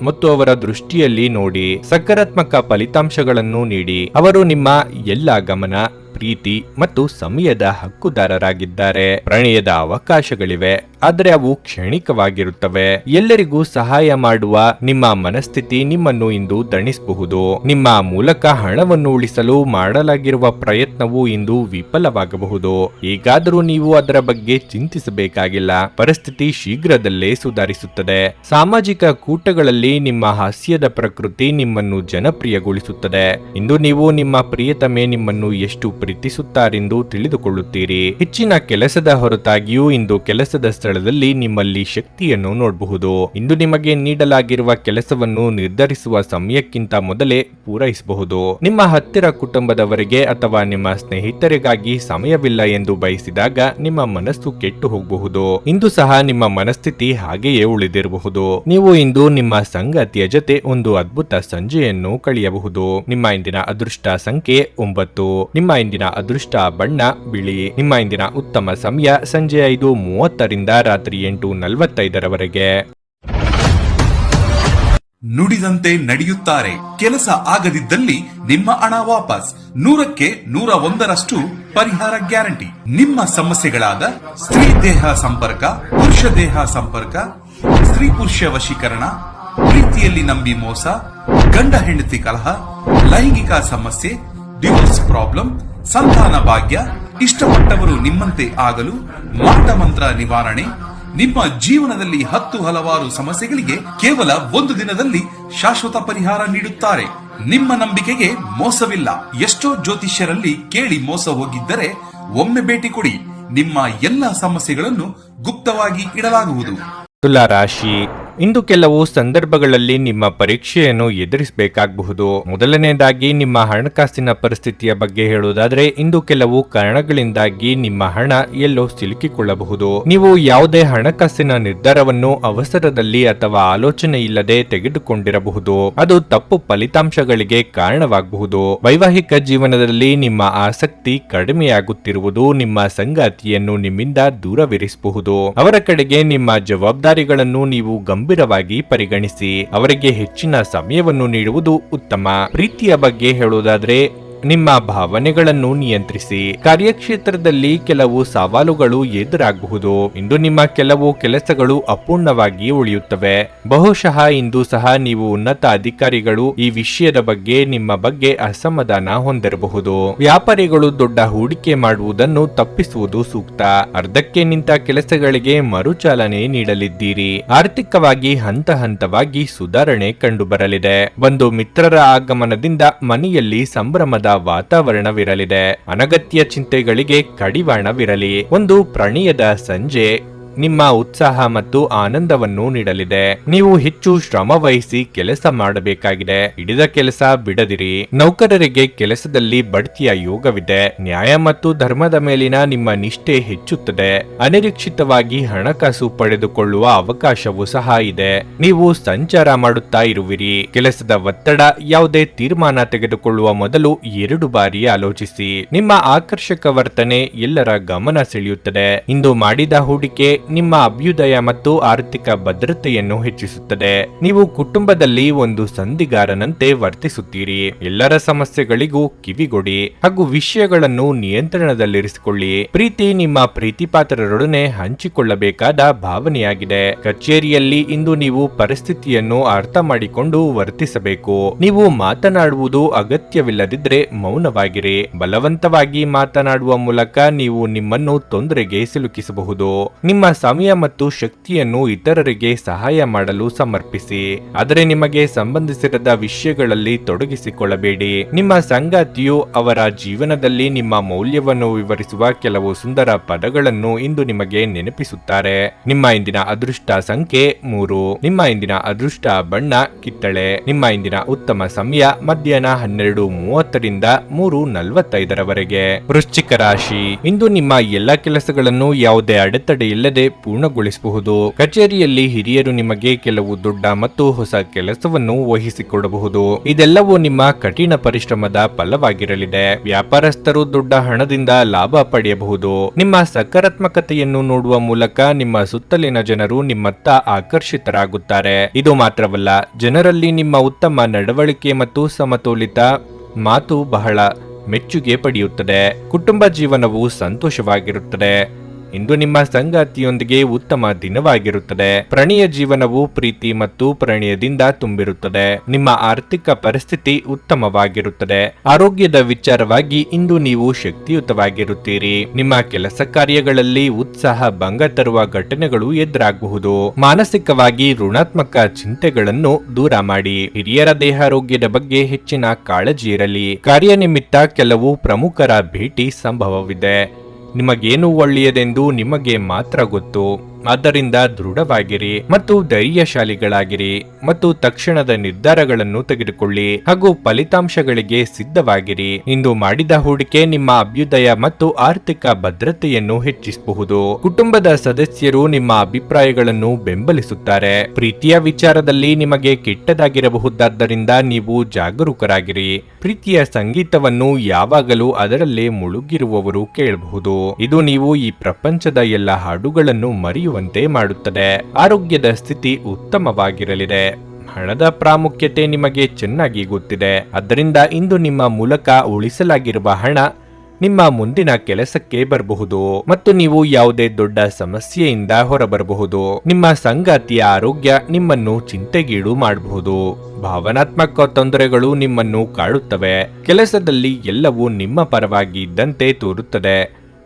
ಮತ್ತು ಅವರ ದೃಷ್ಟಿಯಲ್ಲಿ ನೋಡಿ. ಸಕಾರಾತ್ಮಕ ಫಲಿತಾಂಶಗಳನ್ನು ನೀಡಿ. ಅವರು ನಿಮ್ಮ ಎಲ್ಲ ಗಮನ, ಪ್ರೀತಿ ಮತ್ತು ಸಮಯದ ಹಕ್ಕುದಾರರಾಗಿದ್ದಾರೆ. ಪ್ರಣಯದ ಅವಕಾಶಗಳಿವೆ, ಆದರೆ ಅವು ಕ್ಷಣಿಕವಾಗಿರುತ್ತವೆ. ಎಲ್ಲರಿಗೂ ಸಹಾಯ ಮಾಡುವ ನಿಮ್ಮ ಮನಸ್ಥಿತಿ ನಿಮ್ಮನ್ನು ಇಂದು ದಣಿಸಬಹುದು. ನಿಮ್ಮ ಮೂಲಕ ಹಣವನ್ನು ಉಳಿಸಲು ಮಾಡಲಾಗಿರುವ ಪ್ರಯತ್ನವು ಇಂದು ವಿಫಲವಾಗಬಹುದು. ಈಗಾದರೂ ನೀವು ಅದರ ಬಗ್ಗೆ ಚಿಂತಿಸಬೇಕಾಗಿಲ್ಲ. ಪರಿಸ್ಥಿತಿ ಶೀಘ್ರದಲ್ಲೇ ಸುಧಾರಿಸುತ್ತದೆ. ಸಾಮಾಜಿಕ ಕೂಟಗಳಲ್ಲಿ ನಿಮ್ಮ ಹಾಸ್ಯದ ಪ್ರಕೃತಿ ನಿಮ್ಮನ್ನು ಜನಪ್ರಿಯಗೊಳಿಸುತ್ತದೆ. ಇಂದು ನೀವು ನಿಮ್ಮ ಪ್ರಿಯತಮೆ ನಿಮ್ಮನ್ನು ಎಷ್ಟು ಪ್ರೀತಿಸುತ್ತಾರೆಂದು ತಿಳಿದುಕೊಳ್ಳುತ್ತೀರಿ. ಹೆಚ್ಚಿನ ಕೆಲಸದ ಹೊರತಾಗಿಯೂ ಇಂದು ಕೆಲಸದ ಸ್ಥಳದಲ್ಲಿ ನಿಮ್ಮಲ್ಲಿ ಶಕ್ತಿಯನ್ನು ನೋಡಬಹುದು. ಇಂದು ನಿಮಗೆ ನೀಡಲಾಗಿರುವ ಕೆಲಸವನ್ನು ನಿರ್ಧರಿಸುವ ಸಮಯಕ್ಕಿಂತ ಮೊದಲೇ ಪೂರೈಸಬಹುದು. ನಿಮ್ಮ ಹತ್ತಿರ ಕುಟುಂಬದವರಿಗೆ ಅಥವಾ ನಿಮ್ಮ ಸ್ನೇಹಿತರಿಗಾಗಿ ಸಮಯವಿಲ್ಲ ಎಂದು ಬಯಸಿದಾಗ ನಿಮ್ಮ ಮನಸ್ಸು ಕೆಟ್ಟು ಹೋಗಬಹುದು. ಇಂದು ಸಹ ನಿಮ್ಮ ಮನಸ್ಥಿತಿ ಹಾಗೆಯೇ ಉಳಿದಿರಬಹುದು. ನೀವು ಇಂದು ನಿಮ್ಮ ಸಂಗಾತಿಯ ಜೊತೆ ಒಂದು ಅದ್ಭುತ ಸಂಜೆಯನ್ನು ಕಳೆಯಬಹುದು. ನಿಮ್ಮ ಇಂದಿನ ಅದೃಷ್ಟ ಸಂಖ್ಯೆ 9. ನಿಮ್ಮ ಇಂದಿನ ಅದೃಷ್ಟ ಬಣ್ಣ ಬಿಳಿ. ನಿಮ್ಮ ಇಂದಿನ ಉತ್ತಮ ಸಮಯ ಸಂಜೆ 5:30 ರಿಂದ ರಾತ್ರಿ 8:45 ನುಡಿದಂತೆ ನಡೆಯುತ್ತಾರೆ. ಕೆಲಸ ಆಗದಿದ್ದಲ್ಲಿ ನಿಮ್ಮ ಹಣ ವಾಪಸ್. 100ಕ್ಕೆ 101ರಷ್ಟು ಪರಿಹಾರ ಗ್ಯಾರಂಟಿ. ನಿಮ್ಮ ಸಮಸ್ಯೆಗಳಾದ ಸ್ತ್ರೀ ದೇಹ ಸಂಪರ್ಕ, ಪುರುಷ ದೇಹ ಸಂಪರ್ಕ, ಸ್ತ್ರೀ ಪುರುಷ ವಶೀಕರಣ, ಪ್ರೀತಿಯಲ್ಲಿ ನಂಬಿ ಮೋಸ, ಗಂಡ ಹೆಂಡತಿ ಕಲಹ, ಲೈಂಗಿಕ ಸಮಸ್ಯೆ, ಡಿವೋರ್ಸ್ ಪ್ರಾಬ್ಲಮ್, ಸಂತಾನ ಭಾಗ್ಯ, ಇಷ್ಟಪಟ್ಟವರು ನಿಮ್ಮಂತೆ ಆಗಲು, ಮಾಟ ಮಂತ್ರ ನಿವಾರಣೆ, ನಿಮ್ಮ ಜೀವನದಲ್ಲಿ 10 ಹಲವಾರು ಸಮಸ್ಯೆಗಳಿಗೆ ಕೇವಲ 1 ದಿನದಲ್ಲಿ ಶಾಶ್ವತ ಪರಿಹಾರ ನೀಡುತ್ತಾರೆ. ನಿಮ್ಮ ನಂಬಿಕೆಗೆ ಮೋಸವಿಲ್ಲ. ಎಷ್ಟೋ ಜ್ಯೋತಿಷ್ಯರಲ್ಲಿ ಕೇಳಿ ಮೋಸ ಹೋಗಿದ್ದರೆ ಒಮ್ಮೆ ಭೇಟಿ ಕೊಡಿ. ನಿಮ್ಮ ಎಲ್ಲ ಸಮಸ್ಯೆಗಳನ್ನು ಗುಪ್ತವಾಗಿ ಇಡಲಾಗುವುದು. ತುಲಾ ರಾಶಿ. ಇಂದು ಕೆಲವು ಸಂದರ್ಭಗಳಲ್ಲಿ ನಿಮ್ಮ ಪರೀಕ್ಷೆಯನ್ನು ಎದುರಿಸಬೇಕಾಗಬಹುದು. ಮೊದಲನೇದಾಗಿ ನಿಮ್ಮ ಹಣಕಾಸಿನ ಪರಿಸ್ಥಿತಿಯ ಬಗ್ಗೆ ಹೇಳುವುದಾದ್ರೆ ಇಂದು ಕೆಲವು ಕಾರಣಗಳಿಂದಾಗಿ ನಿಮ್ಮ ಹಣ ಎಲ್ಲೋ ಸಿಲುಕಿಕೊಳ್ಳಬಹುದು. ನೀವು ಯಾವುದೇ ಹಣಕಾಸಿನ ನಿರ್ಧಾರವನ್ನು ಅವಸರದಲ್ಲಿ ಅಥವಾ ಆಲೋಚನೆ ಇಲ್ಲದೆ ತೆಗೆದುಕೊಂಡಿರಬಹುದು. ಅದು ತಪ್ಪು ಫಲಿತಾಂಶಗಳಿಗೆ ಕಾರಣವಾಗಬಹುದು. ವೈವಾಹಿಕ ಜೀವನದಲ್ಲಿ ನಿಮ್ಮ ಆಸಕ್ತಿ ಕಡಿಮೆಯಾಗುತ್ತಿರುವುದು ನಿಮ್ಮ ಸಂಗಾತಿಯನ್ನು ನಿಮ್ಮಿಂದ ದೂರವಿರಿಸಬಹುದು. ಅವರ ಕಡೆಗೆ ನಿಮ್ಮ ಜವಾಬ್ದಾರಿಗಳನ್ನು ನೀವು ಗಂಭೀರವಾಗಿ ಪರಿಗಣಿಸಿ. ಅವರಿಗೆ ಹೆಚ್ಚಿನ ಸಮಯವನ್ನು ನೀಡುವುದು ಉತ್ತಮ. ಪ್ರೀತಿಯ ಬಗ್ಗೆ ಹೇಳುವುದಾದ್ರೆ ನಿಮ್ಮ ಭಾವನೆಗಳನ್ನು ನಿಯಂತ್ರಿಸಿ. ಕಾರ್ಯಕ್ಷೇತ್ರದಲ್ಲಿ ಕೆಲವು ಸವಾಲುಗಳು ಎದುರಾಗಬಹುದು. ಇಂದು ನಿಮ್ಮ ಕೆಲವು ಕೆಲಸಗಳು ಅಪೂರ್ಣವಾಗಿ ಉಳಿಯುತ್ತವೆ. ಬಹುಶಃ ಇಂದು ಸಹ ನೀವು ಉನ್ನತ ಅಧಿಕಾರಿಗಳು ಈ ವಿಷಯದ ಬಗ್ಗೆ ನಿಮ್ಮ ಬಗ್ಗೆ ಅಸಮಾಧಾನ ಹೊಂದಿರಬಹುದು. ವ್ಯಾಪಾರಿಗಳು ದೊಡ್ಡ ಹೂಡಿಕೆ ಮಾಡುವುದನ್ನು ತಪ್ಪಿಸುವುದು ಸೂಕ್ತ. ಅರ್ಧಕ್ಕೆ ನಿಂತ ಕೆಲಸಗಳಿಗೆ ಮರುಚಾಲನೆ ನೀಡಲಿದ್ದೀರಿ. ಆರ್ಥಿಕವಾಗಿ ಹಂತ ಹಂತವಾಗಿ ಸುಧಾರಣೆ ಕಂಡುಬರಲಿದೆ. ಒಂದು ಮಿತ್ರರ ಆಗಮನದಿಂದ ಮನೆಯಲ್ಲಿ ಸಂಭ್ರಮದ ವಾತಾವರಣವಿರಲಿದೆ. ಅನಗತ್ಯ ಚಿಂತೆಗಳಿಗೆ ಕಡಿವಾಣವಿರಲಿ. ಒಂದು ಪ್ರಣಯದ ಸಂಜೆ ನಿಮ್ಮ ಉತ್ಸಾಹ ಮತ್ತು ಆನಂದವನ್ನು ನೀಡಲಿದೆ. ನೀವು ಹೆಚ್ಚು ಶ್ರಮ ವಹಿಸಿ ಕೆಲಸ ಮಾಡಬೇಕಾಗಿದೆ. ಹಿಡಿದ ಕೆಲಸ ಬಿಡದಿರಿ. ನೌಕರರಿಗೆ ಕೆಲಸದಲ್ಲಿ ಬಡ್ತಿಯ ಯೋಗವಿದೆ. ನ್ಯಾಯ ಮತ್ತು ಧರ್ಮದ ಮೇಲಿನ ನಿಮ್ಮ ನಿಷ್ಠೆ ಹೆಚ್ಚುತ್ತದೆ. ಅನಿರೀಕ್ಷಿತವಾಗಿ ಹಣಕಾಸು ಪಡೆದುಕೊಳ್ಳುವ ಅವಕಾಶವೂ ಸಹ ಇದೆ. ನೀವು ಸಂಚಾರ ಮಾಡುತ್ತಾ ಇರುವಿರಿ. ಕೆಲಸದ ಒತ್ತಡ. ಯಾವುದೇ ತೀರ್ಮಾನ ತೆಗೆದುಕೊಳ್ಳುವ ಮೊದಲು 2 ಬಾರಿ ಆಲೋಚಿಸಿ. ನಿಮ್ಮ ಆಕರ್ಷಕ ವರ್ತನೆ ಎಲ್ಲರ ಗಮನ ಸೆಳೆಯುತ್ತದೆ. ಇಂದು ಮಾಡಿದ ಹೂಡಿಕೆ ನಿಮ್ಮ ಅಭ್ಯುದಯ ಮತ್ತು ಆರ್ಥಿಕ ಭದ್ರತೆಯನ್ನು ಹೆಚ್ಚಿಸುತ್ತದೆ. ನೀವು ಕುಟುಂಬದಲ್ಲಿ ಒಂದು ಸಂಧಿಗಾರನಂತೆ ವರ್ತಿಸುತ್ತೀರಿ. ಎಲ್ಲರ ಸಮಸ್ಯೆಗಳಿಗೂ ಕಿವಿಗೊಡಿ ಹಾಗೂ ವಿಷಯಗಳನ್ನು ನಿಯಂತ್ರಣದಲ್ಲಿರಿಸಿಕೊಳ್ಳಿ. ಪ್ರೀತಿ ನಿಮ್ಮ ಪ್ರೀತಿಪಾತ್ರರೊಡನೆ ಹಂಚಿಕೊಳ್ಳಬೇಕಾದ ಭಾವನೆಯಾಗಿದೆ. ಕಚೇರಿಯಲ್ಲಿ ಇಂದು ನೀವು ಪರಿಸ್ಥಿತಿಯನ್ನು ಅರ್ಥ ಮಾಡಿಕೊಂಡು ವರ್ತಿಸಬೇಕು. ನೀವು ಮಾತನಾಡುವುದು ಅಗತ್ಯವಿಲ್ಲದಿದ್ರೆ ಮೌನವಾಗಿರಿ. ಬಲವಂತವಾಗಿ ಮಾತನಾಡುವ ಮೂಲಕ ನೀವು ನಿಮ್ಮನ್ನು ತೊಂದರೆಗೆ ಸಿಲುಕಿಸಬಹುದು. ನಿಮ್ಮ ಸಮಯ ಮತ್ತು ಶಕ್ತಿಯನ್ನು ಇತರರಿಗೆ ಸಹಾಯ ಮಾಡಲು ಸಮರ್ಪಿಸಿ, ಆದರೆ ನಿಮಗೆ ಸಂಬಂಧಿಸಿರದ ವಿಷಯಗಳಲ್ಲಿ ತೊಡಗಿಸಿಕೊಳ್ಳಬೇಡಿ. ನಿಮ್ಮ ಸಂಗಾತಿಯು ಅವರ ಜೀವನದಲ್ಲಿ ನಿಮ್ಮ ಮೌಲ್ಯವನ್ನು ವಿವರಿಸುವ ಕೆಲವು ಸುಂದರ ಪದಗಳನ್ನು ಇಂದು ನಿಮಗೆ ನೆನಪಿಸುತ್ತಾರೆ. ನಿಮ್ಮ ಇಂದಿನ ಅದೃಷ್ಟ ಸಂಖ್ಯೆ 3. ನಿಮ್ಮ ಇಂದಿನ ಅದೃಷ್ಟ ಬಣ್ಣ ಕಿತ್ತಳೆ. ನಿಮ್ಮ ಇಂದಿನ ಉತ್ತಮ ಸಮಯ ಮಧ್ಯಾಹ್ನ 12:30ರಿಂದ 3:45ರವರೆಗೆ. ವೃಶ್ಚಿಕ ರಾಶಿ, ಇಂದು ನಿಮ್ಮ ಎಲ್ಲ ಕೆಲಸಗಳನ್ನು ಯಾವುದೇ ಅಡೆತಡೆ ಇಲ್ಲದೆ ಪೂರ್ಣಗೊಳಿಸಬಹುದು. ಕಚೇರಿಯಲ್ಲಿ ಹಿರಿಯರು ನಿಮಗೆ ಕೆಲವು ದೊಡ್ಡ ಮತ್ತು ಹೊಸ ಕೆಲಸವನ್ನು ವಹಿಸಿಕೊಡಬಹುದು. ಇದೆಲ್ಲವೂ ನಿಮ್ಮ ಕಠಿಣ ಪರಿಶ್ರಮದ ಫಲವಾಗಿರಲಿದೆ. ವ್ಯಾಪಾರಸ್ಥರು ದೊಡ್ಡ ಹಣದಿಂದ ಲಾಭ ಪಡೆಯಬಹುದು. ನಿಮ್ಮ ಸಕಾರಾತ್ಮಕತೆಯನ್ನು ನೋಡುವ ಮೂಲಕ ನಿಮ್ಮ ಸುತ್ತಲಿನ ಜನರು ನಿಮ್ಮತ್ತ ಆಕರ್ಷಿತರಾಗುತ್ತಾರೆ. ಇದು ಮಾತ್ರವಲ್ಲ, ಜನರಲ್ಲಿ ನಿಮ್ಮ ಉತ್ತಮ ನಡವಳಿಕೆ ಮತ್ತು ಸಮತೋಲಿತ ಮಾತು ಬಹಳ ಮೆಚ್ಚುಗೆ ಪಡೆಯುತ್ತದೆ. ಕುಟುಂಬ ಜೀವನವು ಸಂತೋಷವಾಗಿರುತ್ತದೆ. ಇಂದು ನಿಮ್ಮ ಸಂಗಾತಿಯೊಂದಿಗೆ ಉತ್ತಮ ದಿನವಾಗಿರುತ್ತದೆ. ಪ್ರಣಯ ಜೀವನವು ಪ್ರೀತಿ ಮತ್ತು ಪ್ರಣಯದಿಂದ ತುಂಬಿರುತ್ತದೆ. ನಿಮ್ಮ ಆರ್ಥಿಕ ಪರಿಸ್ಥಿತಿ ಉತ್ತಮವಾಗಿರುತ್ತದೆ. ಆರೋಗ್ಯದ ವಿಚಾರವಾಗಿ ಇಂದು ನೀವು ಶಕ್ತಿಯುತವಾಗಿರುತ್ತೀರಿ. ನಿಮ್ಮ ಕೆಲಸ ಕಾರ್ಯಗಳಲ್ಲಿ ಉತ್ಸಾಹ ಭಂಗ ತರುವ ಘಟನೆಗಳು ಎದುರಾಗಬಹುದು. ಮಾನಸಿಕವಾಗಿ ಋಣಾತ್ಮಕ ಚಿಂತೆಗಳನ್ನು ದೂರ ಮಾಡಿ. ಹಿರಿಯರ ದೇಹಾರೋಗ್ಯದ ಬಗ್ಗೆ ಹೆಚ್ಚಿನ ಕಾಳಜಿ ಇರಲಿ. ಕಾರ್ಯನಿಮಿತ್ತ ಕೆಲವು ಪ್ರಮುಖರ ಭೇಟಿ ಸಂಭವವಿದೆ. ನಿಮಗೇನು ಒಳ್ಳೆಯದೆಂದು ನಿಮಗೆ ಮಾತ್ರ ಗೊತ್ತು. ಆದ್ದರಿಂದ ದೃಢವಾಗಿರಿ ಮತ್ತು ಧೈರ್ಯಶಾಲಿಗಳಾಗಿರಿ ಮತ್ತು ತಕ್ಷಣದ ನಿರ್ಧಾರಗಳನ್ನು ತೆಗೆದುಕೊಳ್ಳಿ ಹಾಗೂ ಫಲಿತಾಂಶಗಳಿಗೆ ಸಿದ್ಧವಾಗಿರಿ. ಇಂದು ಮಾಡಿದ ಹೂಡಿಕೆ ನಿಮ್ಮ ಅಭ್ಯುದಯ ಮತ್ತು ಆರ್ಥಿಕ ಭದ್ರತೆಯನ್ನು ಹೆಚ್ಚಿಸಬಹುದು. ಕುಟುಂಬದ ಸದಸ್ಯರು ನಿಮ್ಮ ಅಭಿಪ್ರಾಯಗಳನ್ನು ಬೆಂಬಲಿಸುತ್ತಾರೆ. ಪ್ರೀತಿಯ ವಿಚಾರದಲ್ಲಿ ನಿಮಗೆ ಕೆಟ್ಟದಾಗಿರಬಹುದಾದ್ದರಿಂದ ನೀವು ಜಾಗರೂಕರಾಗಿರಿ. ಪ್ರೀತಿಯ ಸಂಗೀತವನ್ನು ಯಾವಾಗಲೂ ಅದರಲ್ಲೇ ಮುಳುಗಿರುವವರು ಕೇಳಬಹುದು. ಇದು ನೀವು ಈ ಪ್ರಪಂಚದ ಎಲ್ಲ ಹಾಡುಗಳನ್ನು ಮರೆಯುವಂತೆ ಮಾಡುತ್ತದೆ. ಆರೋಗ್ಯದ ಸ್ಥಿತಿ ಉತ್ತಮವಾಗಿರಲಿದೆ. ಹಣದ ಪ್ರಾಮುಖ್ಯತೆ ನಿಮಗೆ ಚೆನ್ನಾಗಿ ಗೊತ್ತಿದೆ. ಆದ್ದರಿಂದ ಇಂದು ನಿಮ್ಮ ಮೂಲಕ ಉಳಿಸಲಾಗಿರುವ ಹಣ ನಿಮ್ಮ ಮುಂದಿನ ಕೆಲಸಕ್ಕೆ ಬರಬಹುದು ಮತ್ತು ನೀವು ಯಾವುದೇ ದೊಡ್ಡ ಸಮಸ್ಯೆಯಿಂದ ಹೊರಬರಬಹುದು. ನಿಮ್ಮ ಸಂಗಾತಿಯ ಆರೋಗ್ಯ ನಿಮ್ಮನ್ನು ಚಿಂತೆಗೀಡು ಮಾಡಬಹುದು. ಭಾವನಾತ್ಮಕ ತೊಂದರೆಗಳು ನಿಮ್ಮನ್ನು ಕಾಡುತ್ತವೆ. ಕೆಲಸದಲ್ಲಿ ಎಲ್ಲವೂ ನಿಮ್ಮ ಪರವಾಗಿ ಇದ್ದಂತೆ ತೋರುತ್ತದೆ.